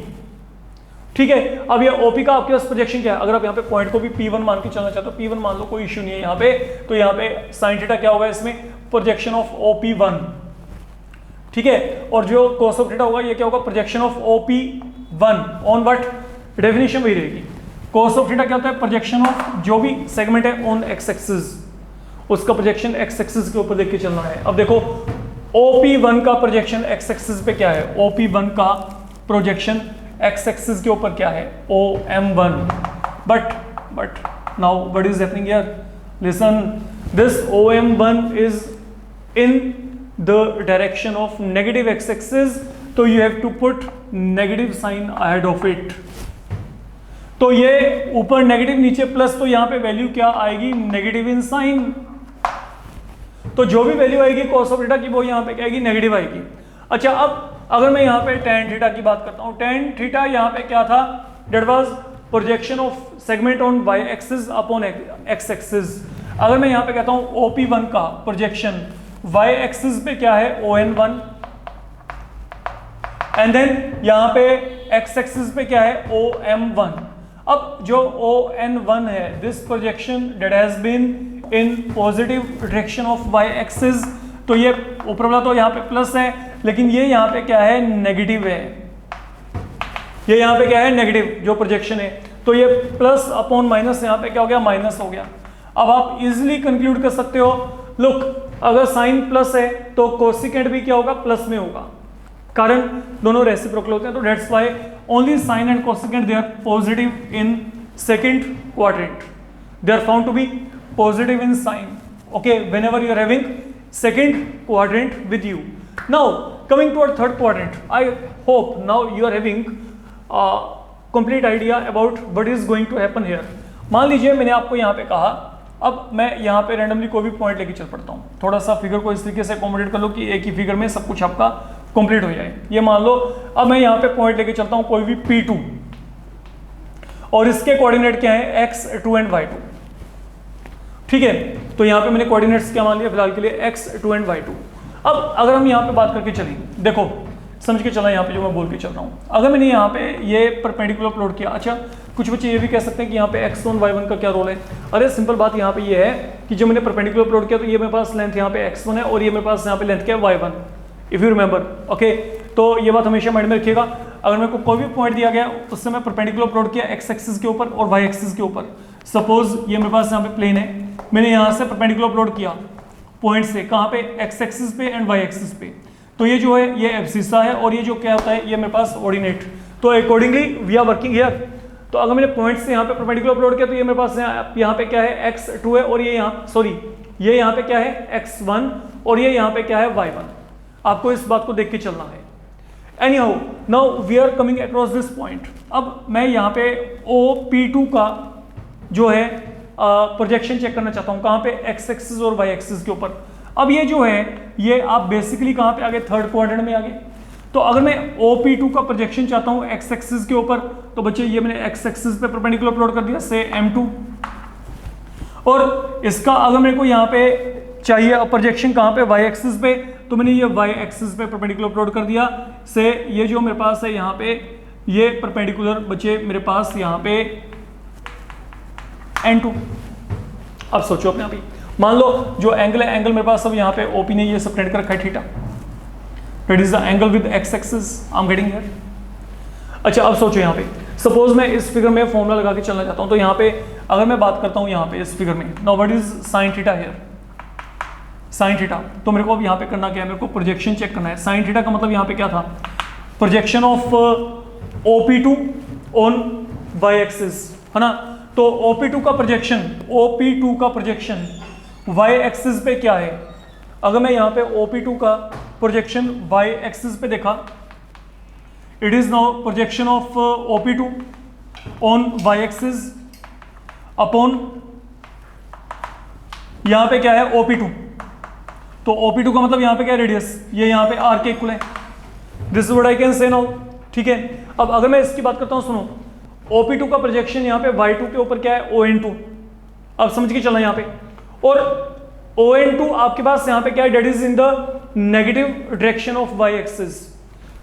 A: ठीक है। अब ये ओपी का आपके पास प्रोजेक्शन क्या है, अगर आप यहाँ पे पॉइंट को भी P1 मान के चलना चाहते हो, P1 मान लो, कोई इश्यू नहीं है यहाँ पे, तो यहाँ पे साइन थीटा क्या होगा इसमें, प्रोजेक्शन ऑफ OP1, ठीक है। और जो cos ऑफ थीटा होगा ये क्या होगा, projection of OP1 on what, definition वही रहेगी। cos ऑफ थीटा क्या होता है, प्रोजेक्शन ऑफ जो भी सेगमेंट है ऑन एक्स एक्सिस, उसका प्रोजेक्शन एक्स एक्सिस के ऊपर देख के चलना है। अब देखो OP1 का प्रोजेक्शन एक्स एक्सिस पे क्या है, OP1 का प्रोजेक्शन एक्स एक्सिस के ऊपर क्या है, OM1, but now what is happening here, listen, this OM1 is in the direction of negative x axis, तो you have to put negative sign ahead of it. तो ये ऊपर negative नीचे plus, तो यहां पे वैल्यू क्या आएगी, नेगेटिव इन साइन। तो जो भी वैल्यू आएगी cos ऑफ थीटा की वो यहां पे क्या आएगी, नेगेटिव आएगी। अच्छा, अब अगर मैं यहाँ पे tan थीटा की बात करता हूँ, tan थीटा यहाँ पे क्या था, that was projection of segment on y axis upon x axis. अगर मैं यहाँ पे कहता हूँ OP1 का प्रोजेक्शन y एक्सिस पे क्या है, ON1, एंड देन यहाँ पे x एक्सिस पे क्या है, OM1। अब जो ON1 है, this projection that has been in positive direction of y axis, तो ये ऊपर वाला तो यहाँ पे प्लस है, लेकिन ये यहाँ पे क्या है, नेगेटिव है। ये यहाँ पे क्या है, नेगेटिव जो प्रोजेक्शन है, तो ये प्लस अपॉन माइनस यहाँ पे क्या हो गया, माइनस हो गया। अब आप इजीली कंक्लूड कर सकते हो, लुक, अगर साइन प्लस है तो कोसिकेंट भी क्या होगा, प्लस में होगा, कारण दोनों रेसिप्रोकल होते हैं। तो that's why only sine and cosecant they are positive in second quadrant, they are found to be positive in sign, okay, whenever you are having second quadrant with you. Now coming to our third quadrant, I hope now you are having a complete idea about what is going to happen here. मान लीजिए मैंने आपको यहाँ पे कहा, अब मैं यहाँ पे रैंडमली कोई भी पॉइंट लेके चल पड़ता हूँ, थोड़ा सा फिगर को इस तरीके से अकोमोडेट कर लो कि एक ही फिगर में सब कुछ आपका कंप्लीट हो जाए। ये मान लो अब मैं यहाँ पे पॉइंट लेके चलता हूँ कोई भी P2, और इसके कोऑर्डिनेट क्या है, x2 एंड y2, ठीक है। तो यहाँ पे मैंने कोऑर्डिनेट्स क्या मान लिया फिलहाल के लिए, x2 एंड y2। अब अगर हम यहाँ पे बात करके चलें, देखो समझ के चला यहाँ पे जो मैं बोल के चल रहा हूँ, अगर मैंने यहाँ पे ये परपेंडिकुलर प्लॉट किया, अच्छा कुछ बच्चे ये भी कह सकते हैं कि यहाँ पे x1 y1 का क्या रोल है। अरे सिंपल बात यहाँ पे ये है कि जब मैंने परपेंडिकुलर प्लॉट किया तो ये मेरे पास लेंथ यहाँ पे x1 है और ये मेरे पास यहाँ पे लेंथ क्या है, y1, if you remember, okay. तो ये बात हमेशा माइंड में रखिएगा, अगर मेरे को कोई भी पॉइंट दिया गया उससे मैं परपेंडिकुलर प्लॉट किया x एक्सिस के ऊपर और y एक्सिस के ऊपर, सपोज ये मेरे पास यहाँ पे प्लेन है, मैंने यहाँ से परपेंडिकुलर प्लॉट किया पॉइंट से, कहाँ पे, x एक्सिस पे एंड y एक्सिस पे, तो ये जो है ये एब्सिसा है और ये जो क्या होता है, ये मेरे पास ऑर्डिनेट, तो accordingly we are working here. तो अगर मैंने पॉइंट से यहाँ पे परपेंडिकुलर प्लॉट किया तो ये मेरे पास यहाँ पे क्या है, x2 है, और ये यहाँ, सॉरी, ये यहाँ पे क्या है, x1, और ये यहाँ पे क्या है, y1। आपको इस बात को देख के चलना है। Anyhow now we are coming across this point. अब मैं यहाँ पे OP2 का जो है प्रोजेक्शन चेक करना चाहता हूँ, कहाँ पे, x एक्सिस और y एक्सिस के ऊपर। अब ये जो है ये आप बेसिकली कहाँ पे आ गए, थर्ड क्वाड्रेंट में आ गए। तो अगर मैं OP2 का प्रोजेक्शन चाहता हूँ x एक्सिस के ऊपर, तो बच्चे ये मैंने x एक्सिस पे परपेंडिकुलर प्लॉट कर दिया से M2, और इसका अगर मेरे को यहाँ पे चाहिए प्रोजेक्शन कहाँ पे, y एक्सिस पे, तो मैंने ये y एक्सिस पे परपेंडिकुलर प्लॉट कर दिया से ये जो मेरे पास है यहाँ पे ये परपेंडिकुलर बच्चे मेरे पास यहाँ पे N2। अब सोचो अपने आप ही, मान लो जो एंगल है, एंगल मेरे पास सब यहाँ पे OP ने ये सबटेंड कर रखा है theta, that is the angle with x axis I am getting here. अच्छा अब सोचो यहाँ पे, सपोज मैं इस फिगर में फॉर्मूला लगा के चलना चाहता हूँ, तो यहाँ पे अगर मैं बात करता हूँ यहाँ पे इस फिगर में, now what is sine theta here, sine theta, तो मेरे को अब यहाँ पे करना क्या है, मेरे को प्रोजेक्शन चेक करना है। साइन थीटा का मतलब यहाँ पे क्या था, projection of OP2 on y axis, है ना। तो OP2 का प्रोजेक्शन, OP2 का प्रोजेक्शन y एक्सिस पे क्या है, अगर मैं यहाँ पे OP2 का प्रोजेक्शन y एक्सिस पे देखा, it is now projection of OP2 on y axis upon यहाँ पे क्या है, OP2, तो OP2 का मतलब यहाँ पे क्या है, रेडियस, ये यहाँ पे r के इक्वल है, this is what I can से नाउ, ठीक है। अब अगर मैं इसकी बात करता हूँ, सुनो, OP2 का प्रोजेक्शन यहाँ पे y2 के ऊपर क्या है, ON2। अब समझ के चलना यहाँ पे, और ON2 आपके पास यहाँ पे क्या है, that is in the negative direction of y axis.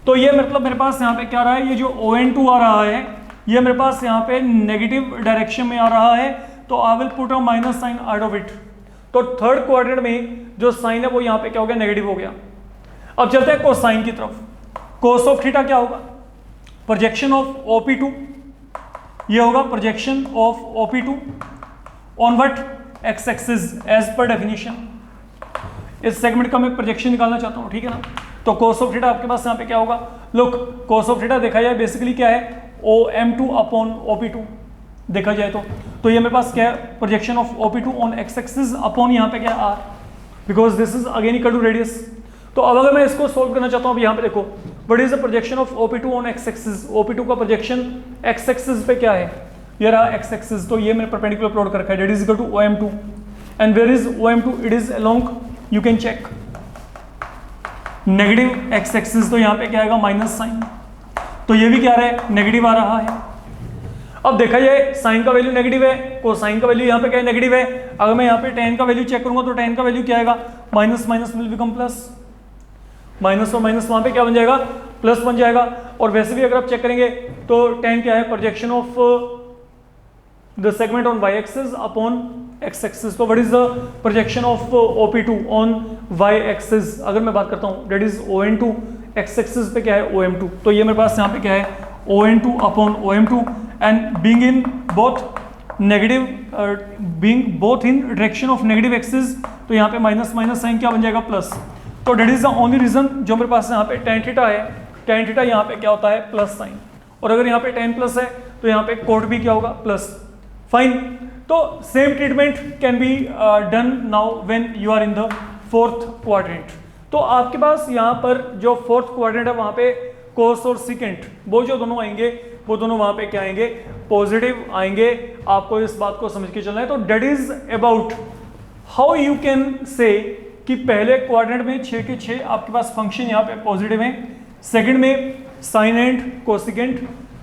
A: तो ये मतलब मेरे पास यहाँ पे क्या रहा है, ये जो ON2 आ रहा है ये मेरे पास यहाँ पे नेगेटिव डायरेक्शन में आ रहा है, तो I will put a minus sign out of it. तो थर्ड क्वाड्रेंट में जो साइन है वो यहाँ पे क्या हो गया, नेगेटिव हो गया। अब चलते हैं कोसाइन की तरफ। कोस ऑफ थीटा क्या होगा, प्रोजेक्शन ऑफ OP2, ये होगा projection of OP2 on what, X axis as per definition. इस सेगमेंट का मैं प्रोजेक्शन निकालना चाहता हूँ, ठीक है ना। तो कोस ऑफ थीटा आपके पास यहाँ पे क्या होगा, लुक कोस ऑफ थीटा देखा जाए बेसिकली क्या है, OM2 अपॉन OP2 देखा जाए तो ये मेरे पास क्या है, projection of OP2 on x axis upon यहाँ पे क्या है R, because this is again equal to radius. तो अब अगर मैं इसको सोल्व करना चाहता हूँ, अब यहाँ पे देखो what is the projection of OP2 on x axis. OP2 का प्रोजेक्शन एक्स एक्सिस पे क्या है, ये रहा एक्स एक्सिस, तो ये मैंने परपेंडिकुलर प्लॉट कर रखा है, that is equal to OM2 and where is OM2, it is along, you can check, negative x axis, तो यहाँ पे क्या आएगा, माइनस साइन, तो ये भी क्या रहा है, नेगेटिव आ रहा है। अब देखा जाए साइन का वैल्यू नेगेटिव है, कोसाइन का वैल्यू यहाँ पे क्या है, नेगेटिव है। अगर मैं यहाँ पे tan का वैल्यू चेक करूंगा तो tan का वैल्यू क्या आएगा, minus minus will become plus, minus और माइनस वहां पे क्या बन जाएगा, प्लस बन जाएगा। और वैसे भी अगर आप चेक करेंगे तो tan क्या है, projection of the segment on y axis upon x axis. तो what is the projection of OP2 on y axis, अगर मैं बात करता हूँ, that is ON2, x axis पे क्या है, OM2। तो ये मेरे पास यहाँ पे क्या है, ON2 upon OM2 and being in both negative, being both in direction of negative axis, तो यहाँ पे माइनस माइनस साइन क्या बन जाएगा, प्लस। तो that is the only reason जो मेरे पास यहाँ पे tan थीटा है, tan थीटा यहाँ पे क्या होता है, प्लस साइन, और अगर यहाँ पे tan प्लस है तो यहाँ पे कोट भी क्या होगा, प्लस। फाइन, तो same treatment can be done now when you are in the fourth quadrant. तो आपके पास यहाँ पर जो फोर्थ क्वाड्रेंट है वहाँ पे कोस और सिकेंट वो जो दोनों आएंगे वो दोनों वहाँ पे क्या आएंगे, पॉजिटिव आएंगे। आपको इस बात को समझ के चलना है। तो that is about how you can say कि पहले क्वाड्रेंट में 6 के 6 आपके पास फंक्शन यहाँ पे पॉजिटिव हैं, सेकंड में साइन एंड कोसिकेंट,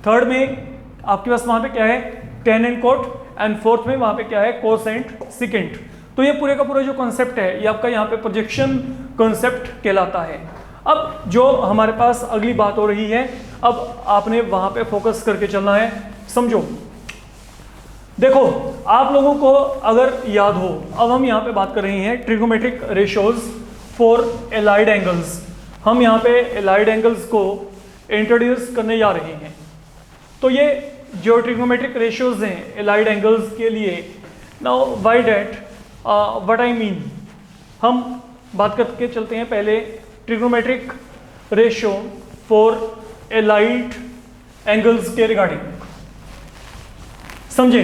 A: थर्ड में आपके पास वहाँ पे क्या है, tan and cot, and fourth में वहाँ पे क्या है, कोस एंड सिकेंट। तो ये पूरे का पूरा जो कॉन्सेप्ट है ये आपका यहाँ पे प्रोजेक्शन कॉन्सेप्ट कहलाता है। अब जो हमारे पास अगली बात हो रही है, अब आपने वहाँ पे फोकस करके चलना है। समझो, देखो आप लोगों को अगर याद हो, अब हम यहाँ पे बात कर रहे हैं trigonometric ratios for allied angles. हम यहाँ पे एलाइड एंगल्स को इंट्रोड्यूस करने जा रहे हैं। तो ये जो ट्रिग्नोमेट्रिक रेशियोज हैं एलाइड एंगल्स के लिए, now why that, what I mean, हम बात करके चलते हैं पहले trigonometric ratio for allied angles के रिगार्डिंग। समझे,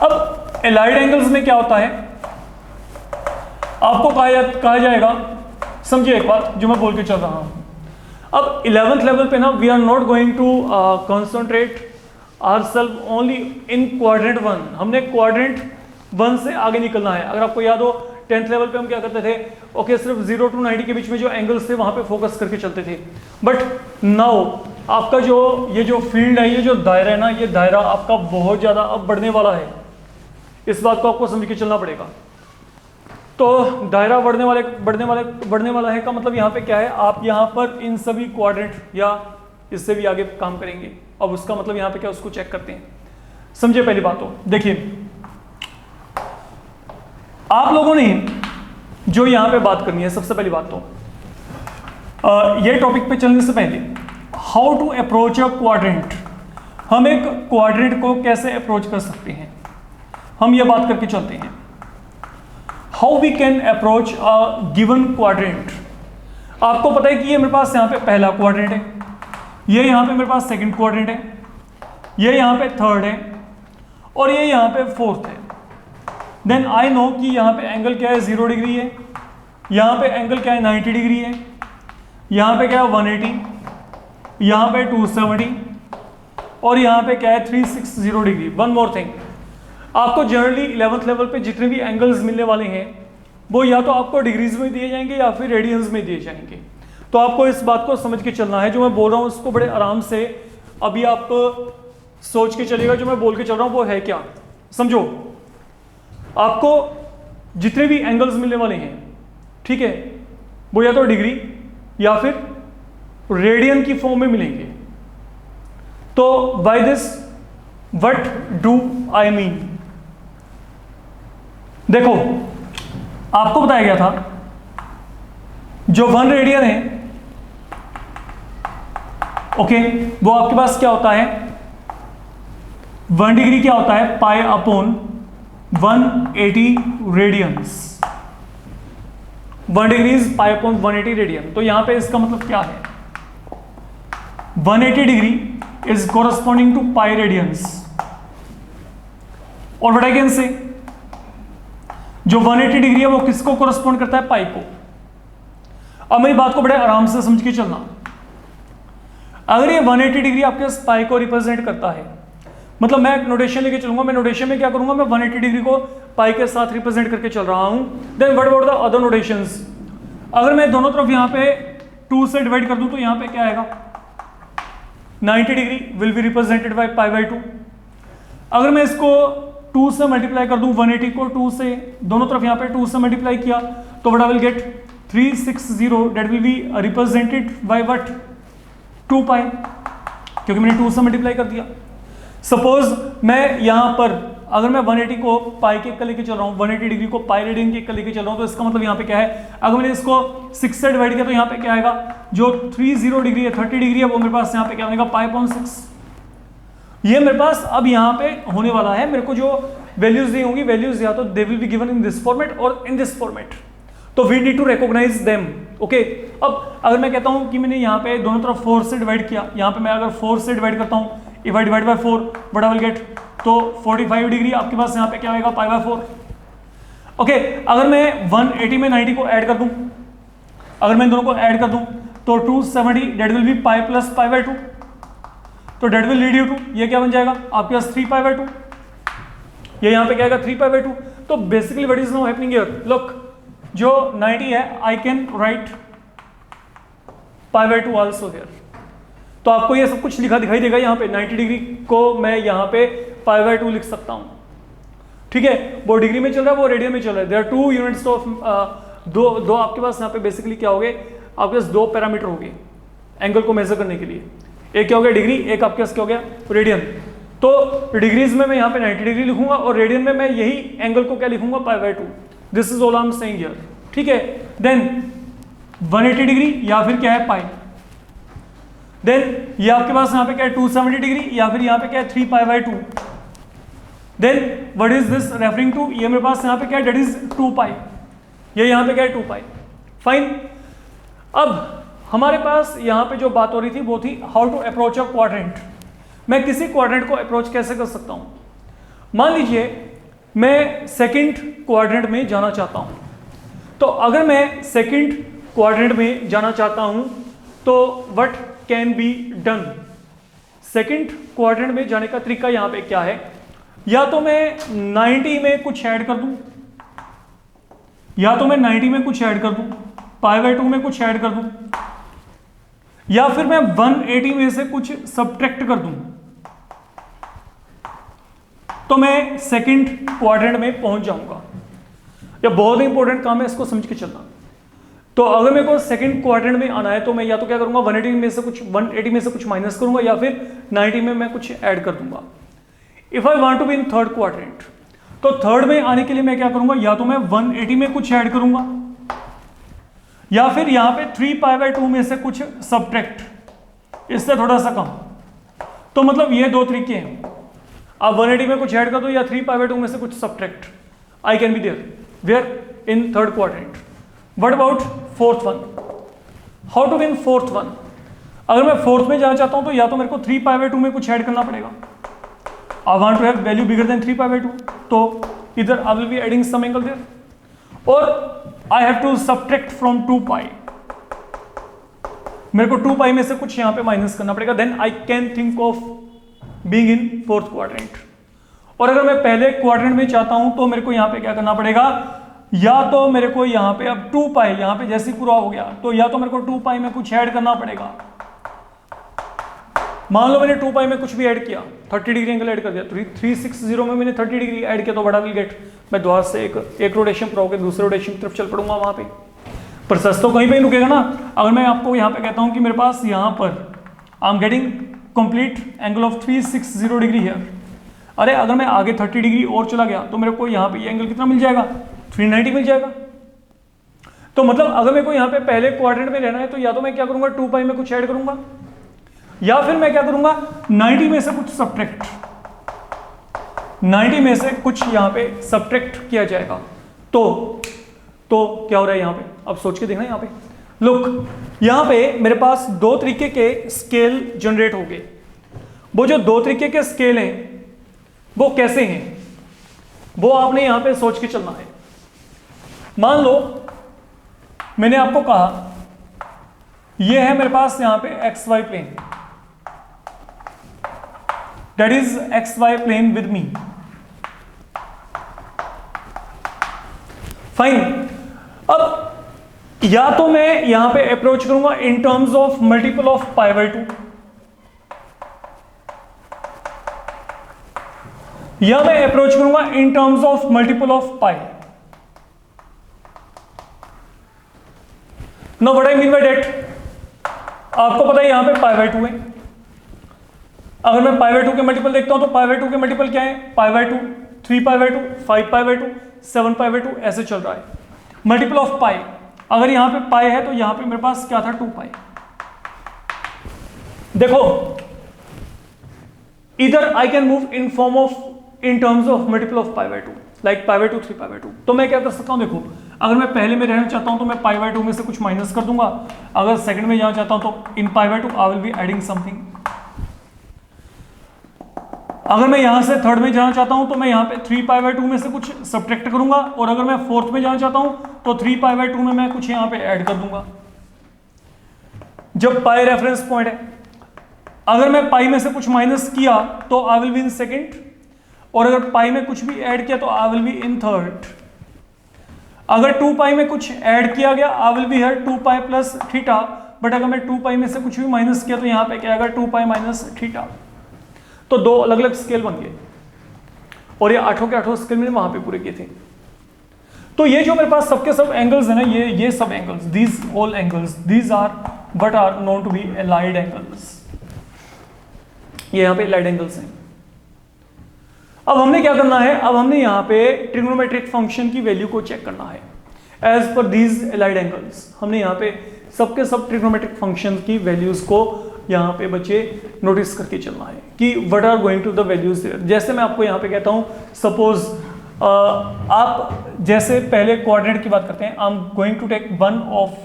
A: अब एलाइड एंगल्स में क्या होता है आपको कहा जाएगा, समझिए एक बात जो मैं बोल के चल रहा हूं। अब 11th लेवल पे ना we are not going to concentrate ourselves only in quadrant 1। हमने क्वाड्रेंट 1 से आगे निकलना है। अगर आपको याद हो 10th लेवल पे हम क्या करते थे, ओके सिर्फ 0 to 90 के बीच में जो एंगल्स थे वहां पे फोकस करके चलते थे। बट नाउ आपका जो ये जो फील्ड है, ये जो दायरा है ना, ये दायरा आपका बहुत ज्यादा अब बढ़ने वाला है। इस बात को आपको समझ के चलना पड़ेगा। तो दायरा बढ़ने वाला है का मतलब यहाँ पे क्या है, आप यहाँ पर इन सभी क्वाड्रेंट या इससे भी आगे काम करेंगे। अब उसका मतलब यहाँ पे क्या, उसको चेक करते हैं। समझे पहली बात तो देखिए, आप लोगों ने जो यहाँ पे बात करनी है, सबसे पहली बात तो ये टॉपिक पे चलने से पहले how to approach a quadrant, हम एक क्वाड्रेंट को कैसे अप्रोच कर सकते हैं, हम ये बात करके चलते हैं। How we can approach a given quadrant. आपको पता है कि ये मेरे पास यहाँ पे पहला क्वाड्रेंट है, ये यहाँ पे मेरे पास सेकंड क्वाड्रेंट है, ये यहाँ पे थर्ड है और ये यहाँ पे फोर्थ है। देन आई नो कि यहाँ पे एंगल क्या है, 0 डिग्री है, यहाँ पे एंगल क्या है, 90 डिग्री है, यहाँ पे क्या है 180, यहाँ पे 270 और यहाँ पे क्या है 360 डिग्री। वन मोर थिंग, आपको जनरली 11th लेवल पे जितने भी एंगल्स मिलने वाले हैं वो या तो आपको डिग्रीज में दिए जाएंगे या फिर रेडियंस में दिए जाएंगे। तो आपको इस बात को समझ के चलना है, जो मैं बोल रहा हूं उसको बड़े आराम से अभी आप सोच के चलिएगा जो मैं बोल के चल रहा हूं वो है क्या। समझो, आपको जितने भी एंगल्स मिलने वाले हैं, ठीक है, वो या तो डिग्री या फिर रेडियन की फॉर्म में मिलेंगे। तो by this what do I mean, देखो आपको बताया गया था जो 1 रेडियन है, ओके, वो आपके पास क्या होता है, 1 डिग्री क्या होता है, pi upon 180 radians. 1 degree is pi upon 180 radian. तो यहां पे इसका मतलब क्या है, 180 degree is corresponding to pi radians. और व्हाट आई कैन से, जो 180 डिग्री है वो किसको कोरस्पॉन्ड करता है, पाई को। अब मेरी बात को बड़े आराम से समझ के चलना, अगर ये 180 डिग्री आपके पाई को रिप्रेजेंट करता है, मतलब मैं एक नोटेशन लेके चलूंगा, मैं नोटेशन में क्या करूंगा, मैं 180 डिग्री को पाई के साथ रिप्रेजेंट करके चल रहा हूं। Then what about the other notations, अगर मैं दोनों तरफ यहां पे 2 से डिवाइड कर दूं तो यहां पे क्या आएगा, 90 degree will be represented by pi by 2। अगर मैं इसको 2 से मल्टीप्लाई कर दूं, 180 को 2 से, दोनों तरफ यहां पे 2 से मल्टीप्लाई किया तो what I will get 360, that will be represented by what, 2 पाई, क्योंकि मैंने 2 से मल्टीप्लाई कर दिया। सपोज मैं यहां पर अगर मैं 180 को पाई के इक्वल लेके चल रहा हूं, 180 डिग्री को पाई रेडियन के इक्वल लेके चल रहा हूं, तो इसका मतलब यहां पे क्या है, अगर मैंने इसको 6 से डिवाइड किया तो यहां पे क्या आएगा, जो 30 डिग्री है, 30 डिग्री है, वो मेरे पास यहां पे क्या बनेगा, पाई अपॉन 6। ये मेरे पास अब यहां पे होने वाला है, मेरे को जो वैल्यूज दी होंगी, वैल्यूज या तो they will be given in this format और इन दिस फॉर्मेट, तो we need to recognize them, okay. अब अगर मैं कहता हूं कि मैंने यहां पे दोनों तरफ 4 से डिवाइड किया, यहां पे मैं अगर 4 से डिवाइड करता हूं, if I divide by 4 what I will get, तो 45 डिग्री आपके पास यहां पे क्या आएगा, पाई बाय 4, ओके। अगर मैं 180 में 90 को ऐड कर दूं, अगर मैं दोनों को ऐड कर दूं तो 270, that will be pi plus pi by 2, तो that will lead you to, ये क्या बन जाएगा आपके पास 3 पाई बाय 2, ये यहां पे क्या आएगा 3 पाई बाय 2। तो basically what is now happening here, look, जो 90 है I can write pi by 2 also here. तो आपको ये सब कुछ लिखा दिखाई देगा यहाँ पे, 90 डिग्री को मैं यहाँ पे पाई बाय 2 लिख सकता हूँ, ठीक है। वो डिग्री में चल रहा है, वो रेडियन में चल रहा है। देयर आर 2 यूनिट्स ऑफ दो आपके पास यहाँ पे बेसिकली क्या हो गए, आपके पास 2 पैरामीटर हो गए एंगल को मेजर करने के लिए, एक क्या हो गया डिग्री, एक आपके पास क्या हो गया रेडियन। तो डिग्रीज में मैं यहाँ पे 90 डिग्री लिखूंगा और रेडियन में मैं यही एंगल को क्या लिखूंगा, पाई by 2। This is all I am saying here, ठीक है। देन 180 डिग्री या फिर क्या है पाई, देन ये आपके पास यहाँ पे क्या है 270 डिग्री या फिर यहाँ पे क्या है 3 pi by 2। Then what is this referring to, ये मेरे पास यहाँ पे क्या है, दैट इज 2 पाई, ये यहाँ पे क्या है 2 पाई, फाइन। अब हमारे पास यहाँ पे जो बात हो रही थी वो थी how to approach a quadrant. मैं किसी क्वाड्रेंट को अप्रोच कैसे कर सकता हूँ, मान लीजिए मैं सेकंड क्वाड्रेंट में जाना चाहता हूँ, तो अगर मैं सेकंड क्वाड्रेंट में जाना चाहता हूँ तो what can be done, second quadrant में जाने का तरीका यहां पे क्या है, या तो मैं 90 में कुछ ऐड कर दूं, या तो मैं 90 में कुछ ऐड कर दूं, पाई बाय 2 में कुछ ऐड कर दूं, या फिर मैं 180 में से कुछ सब्ट्रैक्ट कर दूं, तो मैं सेकंड क्वाड्रेंट में पहुंच जाऊंगा। यह बहुत ही इंपॉर्टेंट काम है, इसको समझ के चलना। तो अगर मेरे को सेकंड क्वाड्रेंट में आना है तो मैं या तो क्या करूंगा 180 में से कुछ माइनस करूंगा या फिर 90 में मैं कुछ ऐड कर दूंगा। If I want to be in third quadrant, तो थर्ड में आने के लिए मैं क्या करूंगा, या तो मैं 180 में कुछ ऐड करूंगा या फिर यहां पे 3 पाई बाय 2 में से कुछ सब्ट्रैक्ट, इससे थोड़ा सा कम। तो मतलब ये 2 तरीके हैं, आप 180 में कुछ ऐड कर दो या 3 पाई बाय 2 में से कुछ subtract, I can be there where in third quadrant. What about fourth one? How to win fourth one? अगर मैं फोर्थ में जाना चाहता हूं तो या तो मेरे को 3 पाई बाय 2 में कुछ ऐड करना पड़ेगा, I want to have value bigger than 3 pi by 2, तो इधर I will be adding some angle there, और I have to subtract from 2 पाई, मेरे को 2 पाई में से कुछ यहां पे माइनस करना पड़ेगा, then I can think of being in fourth quadrant। और अगर मैं पहले क्वाड्रेंट में चाहता हूं तो मेरे को यहां पे क्या करना पड़ेगा, या तो मेरे को यहाँ पे अब 2 पाई, यहाँ पे जैसे पूरा हो गया तो या तो मेरे को 2 पाई में कुछ ऐड करना पड़ेगा। मान लो मैंने 2 पाई में कुछ भी ऐड किया, 30 डिग्री एंगल ऐड कर दिया, 360 में मैंने 30 डिग्री ऐड किया तो व्हाट आई विल गेट, मैं दोबारा से एक रोटेशन पर होकर दूसरे रोटेशन की तरफ चल पड़ूंगा वहां पे। प्रोसेस तो कहीं पे ही रुकेगा ना। अगर मैं आपको यहाँ पे कहता हूँ कि मेरे पास यहाँ पर आई am getting complete angle of 360 degree है, अरे अगर मैं आगे 30 डिग्री और चला गया तो मेरे को यहाँ पे ये एंगल कितना मिल जाएगा, 390 मिल जाएगा। तो मतलब अगर मेरे को यहाँ पे पहले क्वाड्रेंट में रहना है तो या तो मैं क्या करूंगा 2 पाई में कुछ ऐड करूंगा, या फिर मैं क्या करूंगा 90 में से कुछ सब्ट्रैक्ट, 90 में से कुछ यहाँ पे सब्ट्रैक्ट किया जाएगा। तो क्या हो रहा है यहाँ पे, अब सोच के देखना यहाँ पे, लुक यहाँ पे मेरे पास 2 तरीके के स्केल जनरेट हो गए। वो जो 2 तरीके के स्केल हैं वो कैसे हैं, वो आपने यहाँ पे सोच के चलना है। मान लो मैंने आपको कहा ये है मेरे पास यहाँ पे XY plane, that is XY plane with me, fine. अब या तो मैं यहां पे अप्रोच करूंगा in terms of multiple of π/2, या मैं अप्रोच करूंगा in terms of multiple of π। Now what I mean by that, आपको पता है यहां पे π/2 है। अगर मैं π/2 के मल्टीपल देखता हूं तो π/2 के मल्टीपल क्या है, π/2, 3π/2, 5π/2, 7π/2 ऐसे चल रहा है। मल्टीपल ऑफ π, अगर यहां पे पाई है तो यहां पे मेरे पास क्या था 2 पाई। देखो इधर I can move in form of in terms of multiple of π/2, like π/2, 3π/2। तो मैं क्या कर सकता हूं, देखो अगर मैं पहले में रहना चाहता हूं तो मैं π/2 में से कुछ माइनस कर दूंगा, अगर सेकंड में जाना चाहता हूं तो in π/2 I will be adding something. अगर मैं यहां से थर्ड में जाना चाहता हूं तो मैं यहां पे 3π/2 में से कुछ सब्ट्रैक्ट करूंगा, और अगर मैं फोर्थ में जाना चाहता हूं तो 3π/2 में मैं कुछ यहां पे ऐड कर दूंगा। जब पाई रेफरेंस पॉइंट है, अगर मैं पाई में से कुछ माइनस किया तो I will be in second, और अगर पाई में कुछ भी ऐड किया तो I will B in third. अगर 2 पाई में कुछ ऐड किया गया आई will be here 2 pi plus theta, but अगर मैं 2 पाई में से कुछ भी माइनस किया तो यहां पे क्या आएगा 2 पाई माइनस थीटा। तो 2 अलग अलग स्केल बन गए, और ये 8 के 8 स्केल मैंने वहां पे पूरे किए थे। तो ये जो मेरे पास सबके सब एंगल्स है ना, ये सब angles, these all angles, these are what are known to be allied angles. ये यहाँ पे एलाइड एंगल्स हैं। अब हमने क्या करना है, अब हमने यहाँ पे ट्रिग्नोमेट्रिक फंक्शन की वैल्यू को चेक करना है as per these allied angles. हमने यहाँ पे सबके सब ट्रिग्नोमेट्रिक फंक्शन की वैल्यूज को यहाँ पे बच्चे नोटिस करके चलना है कि what are going to the values there. जैसे मैं आपको यहाँ पे कहता हूँ, सपोज आप जैसे पहले क्वाड्रेंट की बात करते हैं, I am going to take one of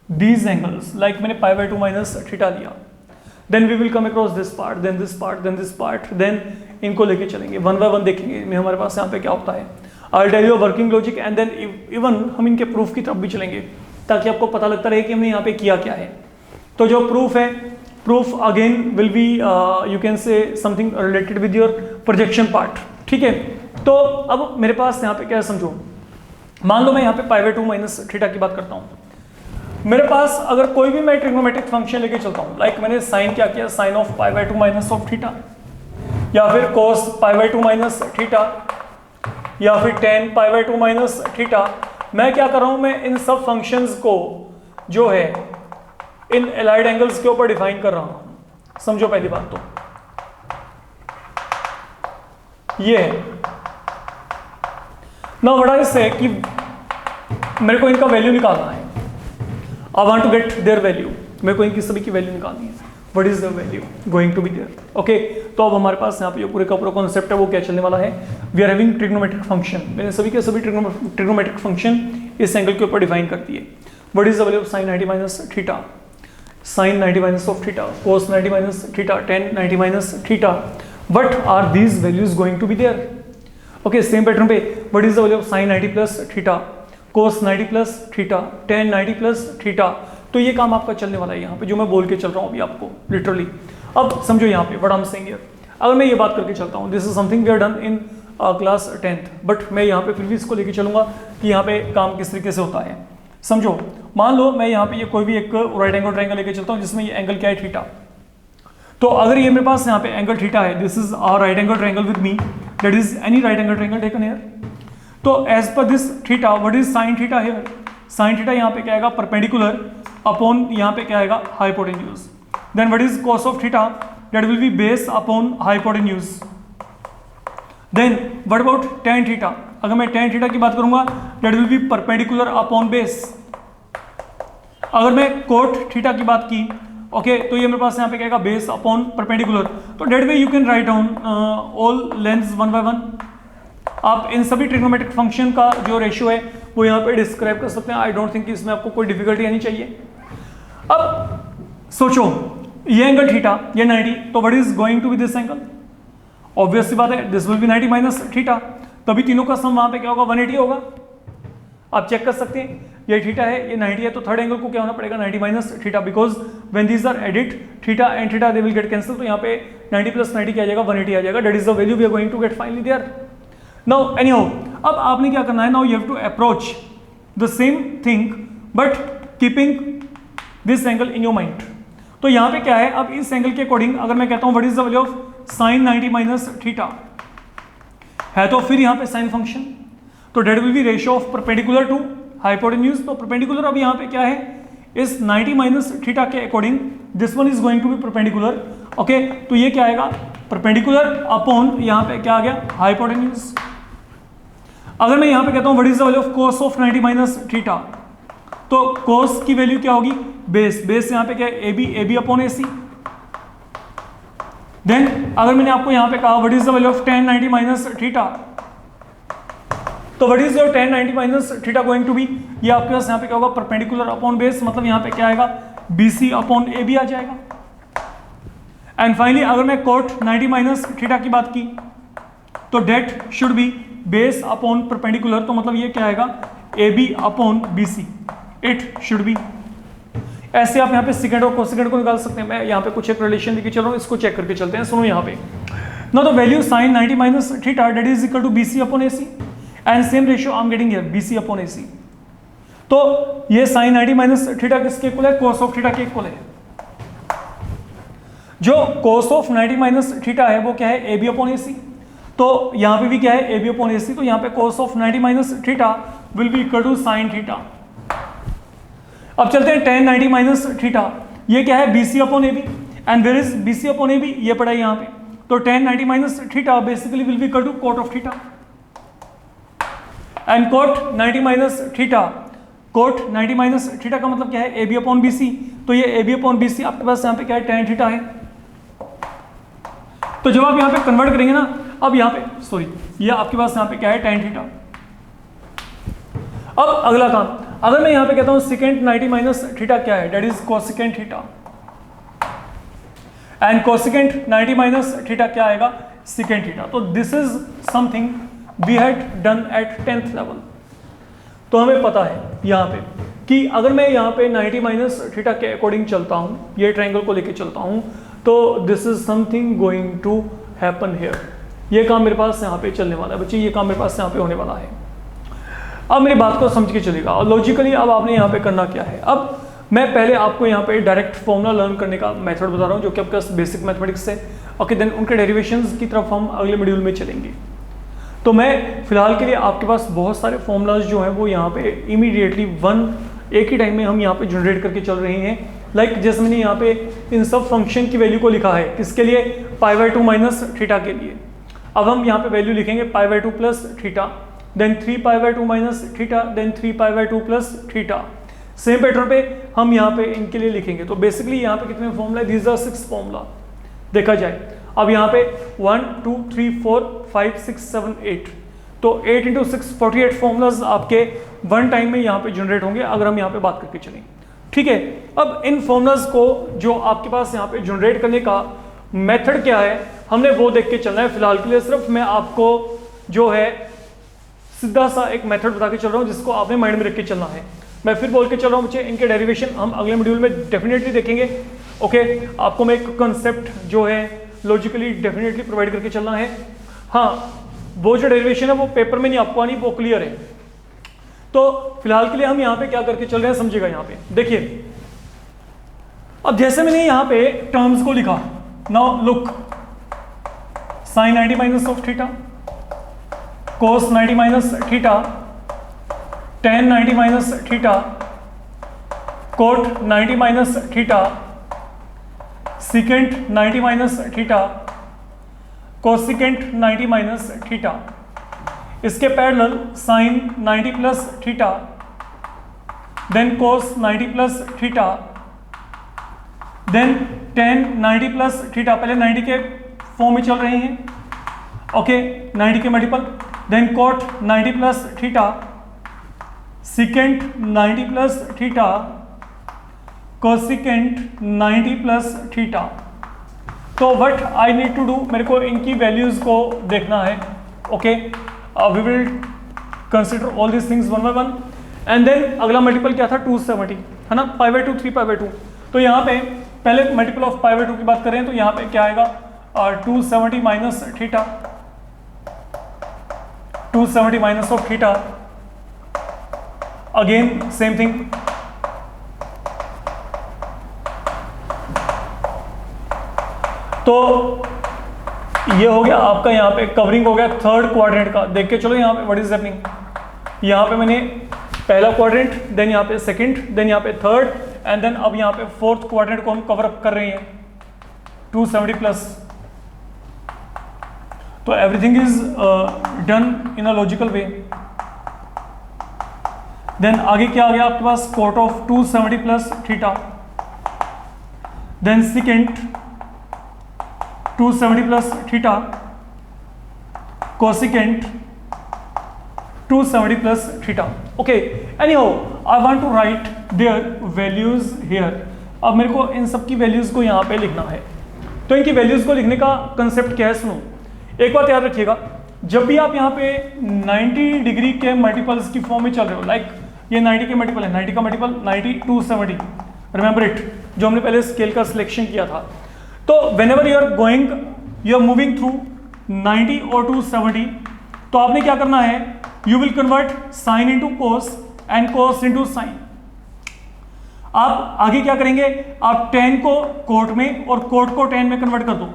A: these angles, like मैंने π/2 माइनस थीटा लिया, then we will come across this part, then this part, then this part, then इनको लेके चलेंगे वन बाय वन, देखेंगे में हमारे पास यहाँ पे क्या होता है। I tell you working logic and then even हम इनके प्रूफ की तरफ भी चलेंगे ताकि आपको पता लगता रहे कि हमने यहाँ पे किया क्या है। तो जो प्रूफ है, proof again will be you can say something related with your projection part, ठीक है। तो अब मेरे पास यहाँ पे क्या है समझो, मान लो मैं यहाँ पे π/2 माइनस थीटा की बात करता हूँ। मेरे पास अगर कोई भी मैं ट्रिग्नोमेट्रिक फंक्शन लेके चलता हूँ, लाइक मैंने साइन क्या किया, sine of π/2 minus of theta, या फिर cos π/2 माइनस थीटा, या फिर tan π/2 माइनस थीटा। मैं क्या कर रहा हूं, मैं इन सब फंक्शंस को जो है इन एलाइड एंगल्स के ऊपर डिफाइन कर रहा हूं। समझो पहली बात तो ये है। नाउ व्हाट आई से कि मेरे को इनका वैल्यू निकालना है, I want to get their value, मेरे को इनकी सभी की वैल्यू निकालनी है। What is the value going to be there, okay. तो अब हमारे पास यहाँ पे पूरे का पूरा कॉन्सेप्ट है वो क्या चलने वाला है, we are having trigonometric function. मैंने सभी के सभी ट्रिग्नोमेट्रिक फंक्शन इस एंगल के ऊपर डिफाइन कर दिए। What is the value of sine 90 minus theta, sine 90 minus of theta, cos 90 minus theta, tan 90 minus theta. What are these values going to be there, okay. Same pattern पे what is the value of sine 90 plus theta, cos 90 plus theta, tan 90 plus theta. तो ये काम आपका चलने वाला है यहाँ पे, जो मैं बोल के चल रहा हूँ अभी आपको लिटरली। अब समझो यहाँ पे what I am saying here, अगर मैं ये बात करके चलता हूँ, this is something we are done in class 10th, but मैं यहाँ पे फिर भी इसको लेके चलूंगा कि यहाँ पे काम किस तरीके से होता है। समझो, मान लो मैं यहाँ पे ये कोई भी एक राइट एंगल ट्रायंगल लेके चलता हूँ जिसमें ये एंगल क्या है, थीटा। तो अगर ये मेरे पास यहाँ पे एंगल थीटा है, this is our right angle triangle with me, that is any right angle triangle taken here. तो as per this theta, what is sine theta here? Sine theta यहाँ पे क्या आएगा, परपेंडिकुलर अपॉन यहाँ पे क्या आएगा, hypotenuse. Then what is cos of theta? That will be base upon hypotenuse. Then what about tan theta? अगर मैं tan थीटा की बात करूंगा, that will be perpendicular upon base. अगर मैं कोट थीटा की बात की, ओके, तो ये मेरे पास यहाँ पे क्या आएगा, बेस अपॉन परपेंडिकुलर। तो that way you can write down all lengths one by one. आप इन सभी ट्रिग्नोमेट्रिक फंक्शन का जो रेशियो है वो यहाँ पे डिस्क्राइब कर सकते हैं। आई डोंट थिंक इसमें आपको कोई डिफिकल्टी आनी चाहिए। अब सोचो, ये एंगल थीटा, ये 90, तो what is going to be this angle? Obvious सी बात है, this will be 90 minus theta, तभी तीनों का सम वहां पे क्या होगा, 180 होगा। आप चेक कर सकते हैं, ये थीटा है, ये 90 है, तो थर्ड एंगल को क्या होना पड़ेगा, 90 minus theta, because when these are added theta and theta they will get cancel. तो यहाँ पे 90 प्लस 90 क्या आ जाएगा, 180 आ जाएगा। That is the value we are going to get finally there. Now anyhow, अब आपने क्या करना है, now you have to approach the same thing but keeping this angle in your mind. तो यहाँ पे क्या है, अब इस एंगल के अकॉर्डिंग अगर मैं कहता हूँ what is the value of sine 90 minus theta है, तो फिर यहाँ पे साइन फंक्शन, तो that will be ratio of perpendicular to hypotenuse. तो परपेंडिकुलर अब यहाँ पे क्या है, इस 90 माइनस थीटा के according this one is going to be perpendicular. Okay, तो ये क्या आएगा, परपेंडिकुलर अपॉन यहाँ पे क्या आ गया, हाइपोटेन्यूज। अगर मैं यहाँ पे कहता हूँ what is the value of cos of 90 minus theta, तो कोस की वैल्यू क्या होगी, बेस। बेस यहाँ पे क्या है, A B upon A C. Then अगर मैंने आपको यहाँ पे कहा what is the value of tan 90 minus theta, तो what is your tan 90 minus theta going to be, ये आपके पास यहाँ पे क्या होगा, परपेंडिकुलर अपॉन बेस, मतलब यहाँ पे क्या आएगा, BC अपॉन AB आ जाएगा। एंड फाइनली अगर मैं cot 90 माइनस थीटा की बात की, तो that should be base upon perpendicular, तो मतलब ये क्या आएगा, AB upon BC, it should be. ऐसे आप यहाँ पे सेकंड और कोसेकंड को निकाल सकते हैं। मैं यहाँ पे कुछ एक रिलेशन लेके चल रहा हूँ, इसको चेक करके चलते हैं। सुनो यहाँ पे, now the value sine 90 minus theta that is equal to BC upon AC and same ratio I am getting here, BC upon AC। तो ये साइन 90 माइनस थीटा किसके इक्वल है, कोस ऑफ थीटा के इक्वल है। जो कोस of 90 minus theta है वो क्या है, AB अपॉन AC। तो यहाँ पे भी क्या है, AB अपॉन AC, तो यहाँ पे cos of 90 minus theta will be equal to sine theta. अब चलते हैं tan 90 माइनस थीटा, ये क्या है, BC upon AB and where is BC upon AB, ये पड़ा है यहाँ पे। तो tan 90 minus theta basically will be equal to cot of theta and cot 90 minus theta, cot 90 minus theta का मतलब क्या है, AB अपॉन BC। तो ये AB अपॉन BC आपके पास यहाँ पे क्या है, tan थीटा है। तो जब आप यहाँ पे कन्वर्ट करेंगे ना, अब यहाँ पे सॉरी, ये आपके पास यहाँ पे क्या है, tan थीटा। अब अगला काम, अगर मैं यहाँ पे कहता हूँ सेकेंड 90 माइनस थीटा क्या है, that is cosecant theta and cosecant 90 minus theta क्या आएगा, सेकेंड थीटा। तो this is something we had done at 10th level. तो हमें पता है यहाँ पे कि अगर मैं यहाँ पे 90 माइनस थीटा के अकॉर्डिंग चलता हूँ, ये ट्रायंगल को लेके चलता हूँ, तो this is something going to happen here. ये काम मेरे पास यहाँ पे चलने वाला है बच्चे, ये काम मेरे पास यहाँ पे होने वाला है। अब मेरी बात को समझ के चलेगा और लॉजिकली अब आपने यहाँ पे करना क्या है। अब मैं पहले आपको यहाँ पे डायरेक्ट फॉर्मूला लर्न करने का मेथड बता रहा हूँ जो कि आपके पास बेसिक मैथमेटिक्स है। ओके, देन उनके डेरिवेशंस की तरफ हम अगले मॉड्यूल में चलेंगे। तो मैं फिलहाल के लिए आपके पास बहुत सारे फॉर्मूलाज जो हैं वो यहाँ पे इमीडिएटली एक ही टाइम में हम यहाँ पे जनरेट करके चल रहे हैं। लाइक जैसे मैंने यहाँ पे इन सब फंक्शन की वैल्यू को लिखा है, किसके लिए, π/2 माइनस थीटा के लिए। अब हम यहाँ पे वैल्यू लिखेंगे π/2 plus theta, then 3π/2 minus theta, then 3π/2 plus theta. Same pattern पे हम यहाँ पे इनके लिए लिखेंगे। तो बेसिकली यहाँ पे कितने फॉर्मूला है, दीज आर 6 फॉर्मूला देखा जाए। अब यहाँ पे 1 2 3 4 5 6 7 8, तो 8 × 6 48 फॉर्मूलाज आपके वन टाइम में यहाँ पे जनरेट होंगे अगर हम यहाँ पे बात करके चलें। ठीक है, अब इन फॉर्मूलाज को जो आपके पास यहाँ पे जनरेट करने का मेथड क्या है, हमने वो देख के चलना है। फिलहाल के लिए सिर्फ मैं आपको जो है सीधा सा एक मेथड बता के चल रहा हूँ जिसको आपने माइंड में रख के चलना है। मैं फिर बोल के चल रहा हूँ बच्चे, इनके डेरिवेशन हम अगले मॉड्यूल में डेफिनेटली देखेंगे। ओके, आपको मैं एक कंसेप्ट जो है लॉजिकली डेफिनेटली प्रोवाइड करके चलना है। हाँ, वो जो डेरिवेशन है वो पेपर में नहीं आपको आनी, वो क्लियर है। तो फिलहाल के लिए हम यहाँ पे क्या करके चल रहे हैं समझिएगा। यहाँ पे देखिए, अब जैसे मैंने यहाँ पे टर्म्स को लिखा, now look, sine 90 minus of theta, cos 90 minus theta, tan 90 minus theta, cot 90 minus theta, secant 90 minus theta, cosecant 90 minus theta, इसके parallel sine 90 plus theta, then cos 90 plus theta, then tan 90 plus theta, पहले 90 के form में चल रहे हैं, okay 90 के multiple, then cot 90 plus theta, secant 90 plus theta, cosecant 90 plus theta. तो what I need to do, मेरे को इनकी वैल्यूज को देखना है, okay we will consider all this things one by one. And then अगला मल्टीपल क्या था, 270 है ना, π/2 3π/2। तो यहाँ पे पहले मल्टीपल ऑफ π/2 की बात करें तो यहाँ पे क्या आएगा, 270 minus theta, 270 minus of theta, again same thing, तो ये हो गया आपका यहाँ पे कवरिंग हो गया थर्ड क्वाड्रेंट का। देख के चलो यहाँ पे व्हाट इज हैपनिंग, यहाँ पे मैंने पहला क्वाड्रेंट, देन यहाँ पे सेकंड, देन यहाँ पे थर्ड, एंड देन अब यहाँ पे फोर्थ क्वाड्रेंट को हम कवर अप कर रहे हैं 270 प्लस। तो everything is done in a logical way. Then आगे क्या आ गया आपके पास, cot of 270 plus theta, then secant 270 plus theta, cosecant 270 plus theta. Okay, anyhow I want to write their values here. अब मेरे को इन सब की वैल्यूज को यहाँ पे लिखना है। तो इनकी वैल्यूज को लिखने का कंसेप्ट क्या है, सुनो एक बात याद रखिएगा, जब भी आप यहाँ पे 90 डिग्री के मल्टीपल्स की फॉर्म में चल रहे हो, लाइक ये 90 के मल्टीपल है, 90 का मल्टीपल 90 270, रिमेंबर इट, जो हमने पहले स्केल का सिलेक्शन किया था। तो whenever you are going, you are moving through 90 और 270, तो आपने क्या करना है, you will convert sin into cos and cos into sin। आप आगे क्या करेंगे, आप tan को cot में और cot को tan में कन्वर्ट कर दो,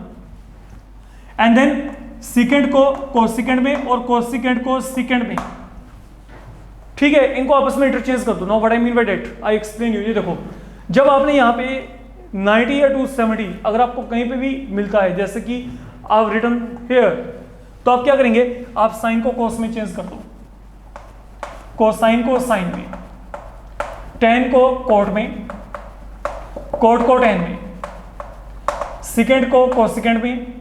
A: एंड देन secant को cosecant में और cosecant को secant में, ठीक है, इनको आपस में इंटरचेंज कर दो। Now what I mean by that, I explain you. ये देखो, जब आपने यहाँ पे 90 या 270 अगर आपको कहीं पे भी मिलता है, जैसे कि आप रिटर्न हेयर, तो आप क्या करेंगे, आप साइन को कोस में चेंज कर दो, कोसाइन को साइन में, टेन को कोट में, कोट को टेन में, सिकेंड को कोसिकेंड में,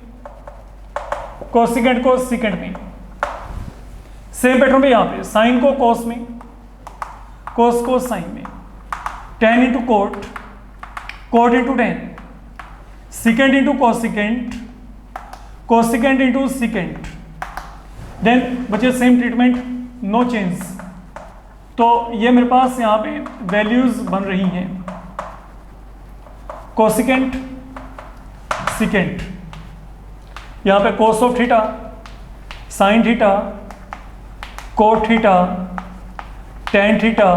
A: कोसिकेंड को सिकेंड में। सेम पैटर्न पे यहाँ पे साइन को कोस में, कोस को साइन में, tan into cot, cot into tan, secant into cosecant, cosecant into secant, then बचे सेम ट्रीटमेंट, नो चेंज। तो ये मेरे पास यहाँ पे वैल्यूज बन रही हैं, कोसिकेंट सिकेंट, यहाँ पे cos of theta, sine theta, cot theta, tan theta,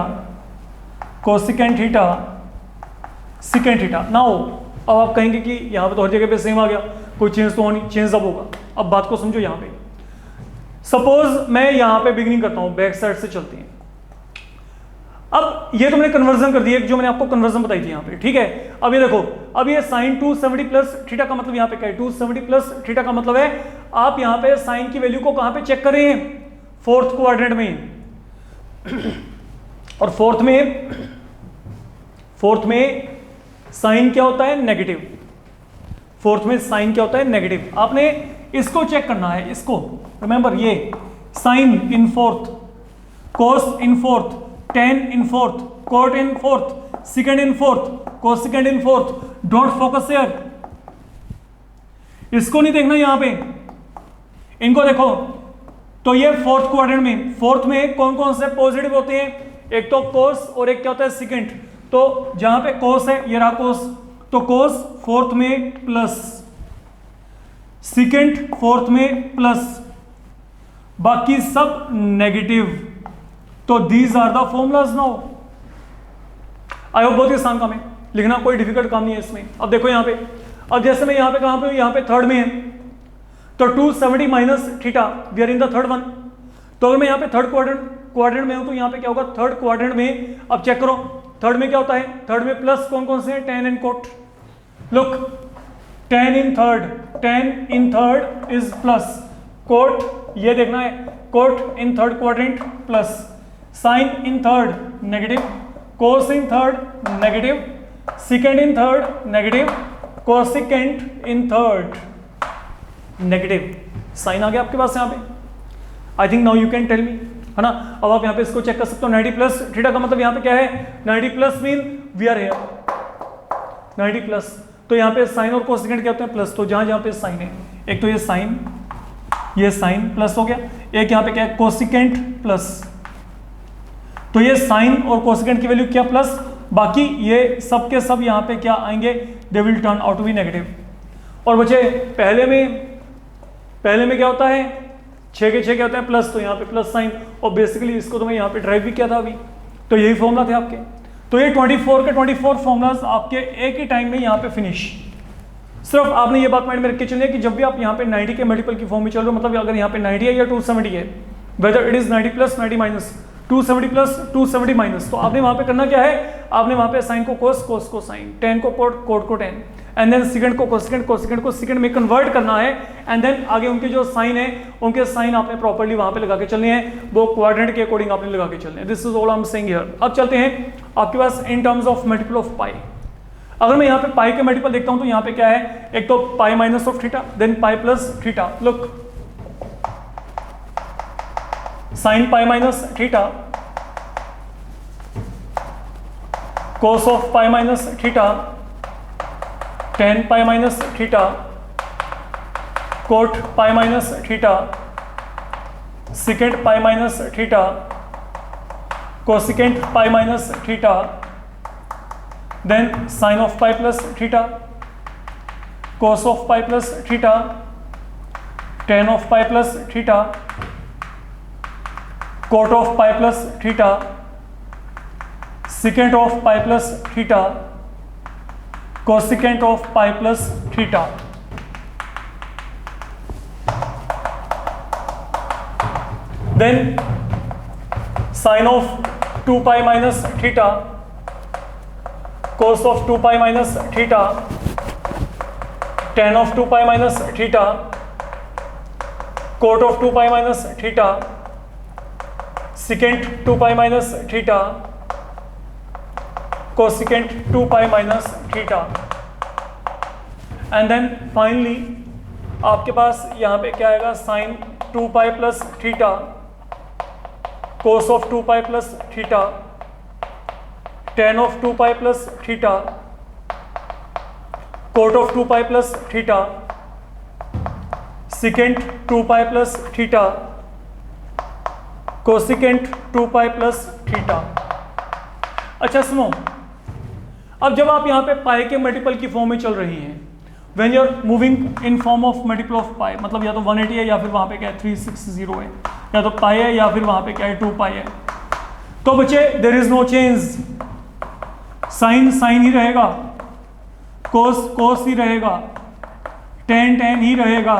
A: cosecant theta, secant theta. Now अब आप कहेंगे कि यहाँ पे तो हर जगह पे सेम आ गया, कोई चेंज तो नहीं, चेंज अब होगा। अब बात को समझो, यहाँ पे सपोज मैं यहाँ पे बिगिनिंग करता हूँ, बैक साइड से चलते हैं। अब ये तो मैंने कन्वर्जन कर दिया, जो मैंने आपको कन्वर्जन बताई थी यहाँ पे, ठीक है। अब ये देखो, अब ये साइन 270 प्लस थीटा का मतलब यहाँ पे क्या है, 270 प्लस थीटा का मतलब है आप यहाँ पे साइन की वैल्यू को कहाँ पे चेक कर रहे हैं, फोर्थ क्वाड्रेंट में। और फोर्थ में साइन क्या होता है, नेगेटिव। फोर्थ में साइन क्या होता है, नेगेटिव। आपने इसको चेक करना है, इसको रिमेंबर, ये sine in fourth, cos in fourth, tan in fourth, cot in fourth, secant in fourth, cosecant in fourth. Don't focus here, इसको नहीं देखना यहां पे, इनको देखो। तो ये फोर्थ क्वाड्रेंट में, फोर्थ में कौन कौन से पॉजिटिव होते हैं, एक तो कोस और एक क्या होता है, सिकेंड। तो जहां पे कोस है, ये रहा कोस, तो कोस फोर्थ में प्लस, सिकेंड फोर्थ में प्लस, बाकी सब नेगेटिव। तो these are the formulas now. I hope बहुत ही आसान काम है, लिखना कोई डिफिकल्ट काम नहीं है इसमें। अब देखो यहाँ पे, अब जैसे मैं यहाँ पे कहाँ पे हूँ, यहाँ पे थर्ड में है, तो 270 minus theta, we are in the third one. तो अगर मैं यहाँ पे थर्ड क्वाड्रेंट में हूँ तो यहाँ पे क्या होगा, थर्ड क्वाड्रेंट में, अब चेक करो थर्ड में क्या होता है, थर्ड में प्लस कौन कौन से हैं, tan and cot. Look, tan in third is plus, cot ये देखना है, cot in third quadrant plus, sine in third negative, cos in third negative, secant in third negative, cosecant in third negative. Sine आ गया आपके पास यहाँ पे। I think now you can tell me, है ना। अब आप यहाँ पे इसको चेक कर सकते हो, 90 प्लस थीटा का मतलब यहाँ पे क्या है, 90 plus mean we are here 90 plus. तो यहाँ पे साइन और कोसेकेंट क्या होते हैं, प्लस। तो जहाँ पे साइन है, एक तो ये साइन प्लस हो गया, एक यहाँ पे क्या है, कोसेकेंट प्लस। तो ये साइन और कोसेकेंट की वैल्यू क्या प्लस, बाकी ये सब के सब यहाँ पे क्या आएंगे, they will turn out to be negative. और बच्चे पहले में क्या होता है, 6 के 6 क्या होता है, प्लस। तो यहाँ पे प्लस साइन, और बेसिकली इसको तो मैं यहाँ पे ड्राइव भी किया था अभी। तो यही फॉर्मूला थे आपके। तो ये 24 के 24 फॉर्मूलाज आपके एक ही टाइम में यहाँ पे फिनिश। सिर्फ आपने ये बात माइंड में रख के चलिए कि जब भी आप यहाँ पे 90 के मल्टीपल की फॉर्म में चल रहे हो, मतलब अगर यहाँ पे 90 है या 270 है, whether it is 90 plus 90 minus, 270 plus 270 minus, तो आपने वहां पे करना क्या है, आपने वहां पे साइन को कोस, कोस को साइन, टेन को कोट, कोट को टेन, एंड देन सेकंड को कोसेकेंट, कोसेकेंट को सेकंड में कन्वर्ट करना है, एंड देन आगे उनके जो साइन है, उनके साइन आपने प्रॉपर्ली वहां पे लगा के चलने हैं, वो क्वाड्रेंट के अकॉर्डिंग आपने लगा के चलने हैं। This is all I am saying here. अब चलते हैं आपके पास in terms of multiple of pi. अगर मैं यहाँ पे पाई के मल्टीपल देखता हूं तो यहाँ पे क्या है, एक तो pi minus of theta, then pi plus theta. Look, sine pi minus theta, cos of pi minus theta, tan pi minus theta, cot pi minus theta, secant pi minus theta, cosecant pi minus theta, then sin of pi plus theta, cos of pi plus theta, tan of pi plus theta, cot of pi plus theta, secant of pi plus theta, cosecant of pi plus theta। Then sin of 2 pi minus theta, cos of 2 pi minus theta, tan of 2 pi minus theta, cot of 2 pi minus theta, secant 2 pi minus theta, cosecant 2 pi minus theta, and then finally आपके पास यहाँ पे क्या आएगा, sin 2 pi plus theta, cos of 2 pi plus theta, tan of 2 pi plus theta, cot of 2 pi plus theta, secant 2 pi plus theta, cosecant 2 pi plus theta। अच्छा सुनो, अब जब आप यहाँ पे पाई के मल्टीपल की फॉर्म में चल रही हैं, when you are moving in form of multiple of pi, मतलब या तो 180 है या फिर वहाँ पे क्या है 360 है, या तो पाई है या फिर वहाँ पे क्या है 2 पाई है, तो बच्चे there is no change, sine sine ही रहेगा, कोस कोस ही रहेगा, टेन टेन ही रहेगा,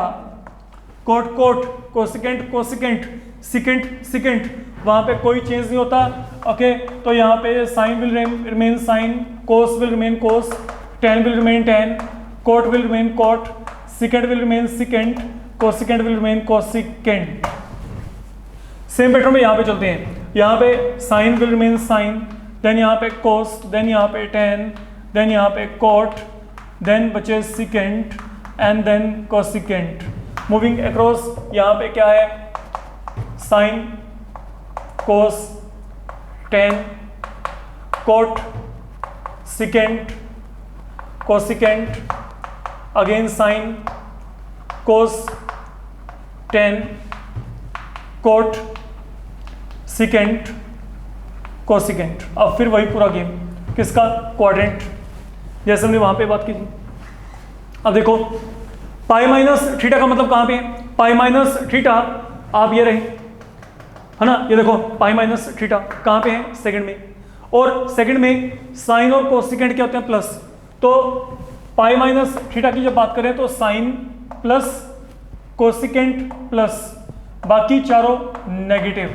A: cot cot, cosecant cosecant, secant secant, वहाँ पे कोई चेंज नहीं होता। ओके, तो यहाँ पे sine will remain sine, cos will remain cos, tan will remain tan, cot will remain cot, secant will remain secant, cosecant will remain cosecant. Same pattern में यहाँ पे चलते हैं, यहाँ पे sine will remain sine, then यहाँ पे कोस, then यहाँ पे टेन, देन यहाँ पे कोट, देन बचे secant, and then cosecant. Moving across यहाँ पे क्या है, sine, cos, tan, cot, secant, cosecant, again sine, cos, tan, cot, secant, cosecant. अब फिर वही पूरा गेम किसका, क्वाड्रेंट, जैसे हमने वहां पे बात की थी। अब देखो पाई माइनस थीटा का मतलब कहां पे, पाई माइनस थीटा आप ये रहे, है ना, ये देखो पाई माइनस थीटा कहाँ पे है, सेकंड में, और सेकंड में साइन और कोसिकेंट क्या होते हैं, प्लस। तो पाई माइनस थीटा की जब बात करें तो साइन प्लस कोसिकेंट प्लस बाकी चारों नेगेटिव।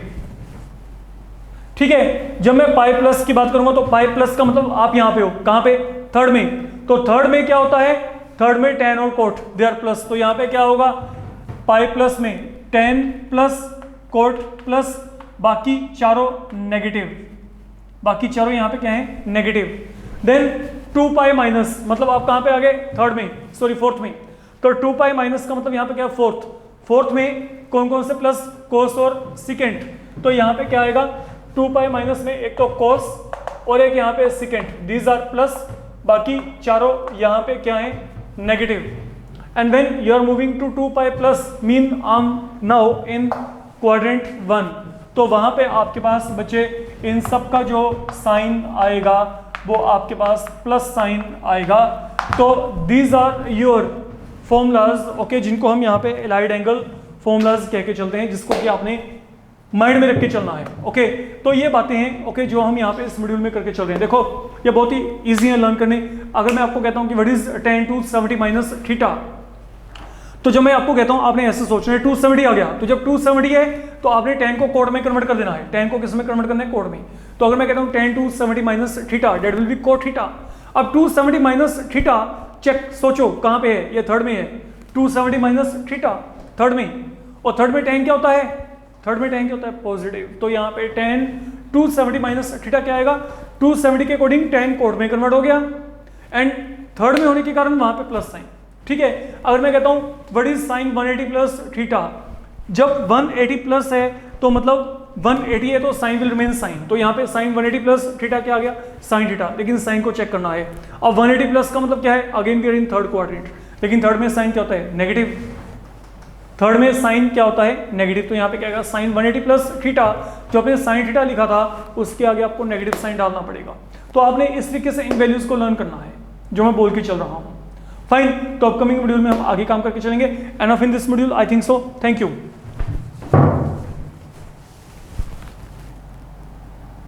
A: ठीक है, जब मैं पाई प्लस की बात करूंगा तो पाई प्लस का मतलब आप यहां पे हो, कहां पे, थर्ड में। तो थर्ड में क्या होता है, थर्ड में टेन और कोट दे आर प्लस, तो यहां पे क्या होगा, पाई प्लस में टेन प्लस कोट प्लस बाकी चारों नेगेटिव, बाकी चारों यहां पे क्या है, नेगेटिव। देन 2 पाई माइनस, मतलब आप कहां पे आ गए, थर्ड में, सॉरी फोर्थ में। तो 2 पाई माइनस का मतलब यहां पे क्या है, फोर्थ। फोर्थ में कौन कौन से प्लस, कोस और सिकेंट। तो यहां पे क्या आएगा, 2 पाई माइनस में एक तो कोस और एक यहाँ पे सिकेंट, दीज आर प्लस, बाकी चारों यहाँ पे क्या है, negative. And when you are moving to 2 pi plus mean I am now in quadrant 1, तो वहां पे आपके पास बच्चे इन सब का जो साइन आएगा वो आपके पास प्लस साइन आएगा। तो these are your formulas, okay, जिनको हम यहाँ पे एलाइड एंगल फॉर्मूलाज कह के चलते हैं, जिसको कि आपने माइंड में रख के चलना है। ओके, तो ये बातें हैं, ओके, जो हम यहाँ पे इस मॉड्यूल में करके चल रहे हैं। देखो ये बहुत ही इजी है लर्न करने। अगर मैं आपको कहता हूँ कि what is tan 270 minus theta, तो जब मैं आपको कहता हूँ आपने ऐसे सोचना है 270 आ गया, तो जब 270 है तो आपने tan को कोड में कन्वर्ट कर देना है। tan को किस में कन्वर्ट करना है, कोड में। तो अगर मैं कहता हूँ tan 270 minus theta, that will be cot theta. अब 270 माइनस थीटा, चेक, सोचो कहाँ पे है, ये थर्ड में है। 270 माइनस थीटा थर्ड में, और थर्ड में tan क्या होता है, थर्ड में tan क्या होता है, पॉजिटिव। तो यहाँ पे tan 270 माइनस थीटा क्या आएगा, 270 के अकॉर्डिंग tan कोड में कन्वर्ट हो गया, एंड थर्ड में होने के कारण वहां पे प्लस साइन। ठीक है, अगर मैं कहता हूं what is sign 180 plus theta, जब 180 प्लस है तो मतलब 180 है तो साइन विल रिमेन साइन, तो यहाँ पे साइन 180 प्लस थीटा क्या आ गया, साइन थीटा। लेकिन साइन को चेक करना है। अब 180 प्लस का मतलब क्या है, again we are in third quadrant, लेकिन थर्ड में साइन क्या होता है, नेगेटिव। थर्ड में साइन क्या होता है, नेगेटिव। तो यहाँ पे क्या आएगा, साइन 180 प्लस थीटा, जो आपने साइन थीटा लिखा था उसके आगे आपको नेगेटिव साइन डालना पड़ेगा। तो आपने इस तरीके से इन वैल्यूज को लर्न करना है जो मैं बोल के चल रहा हूँ। फाइन, तो अपकमिंग मॉड्यूल में हम आगे काम करके चलेंगे। End of in this module I think so, thank you.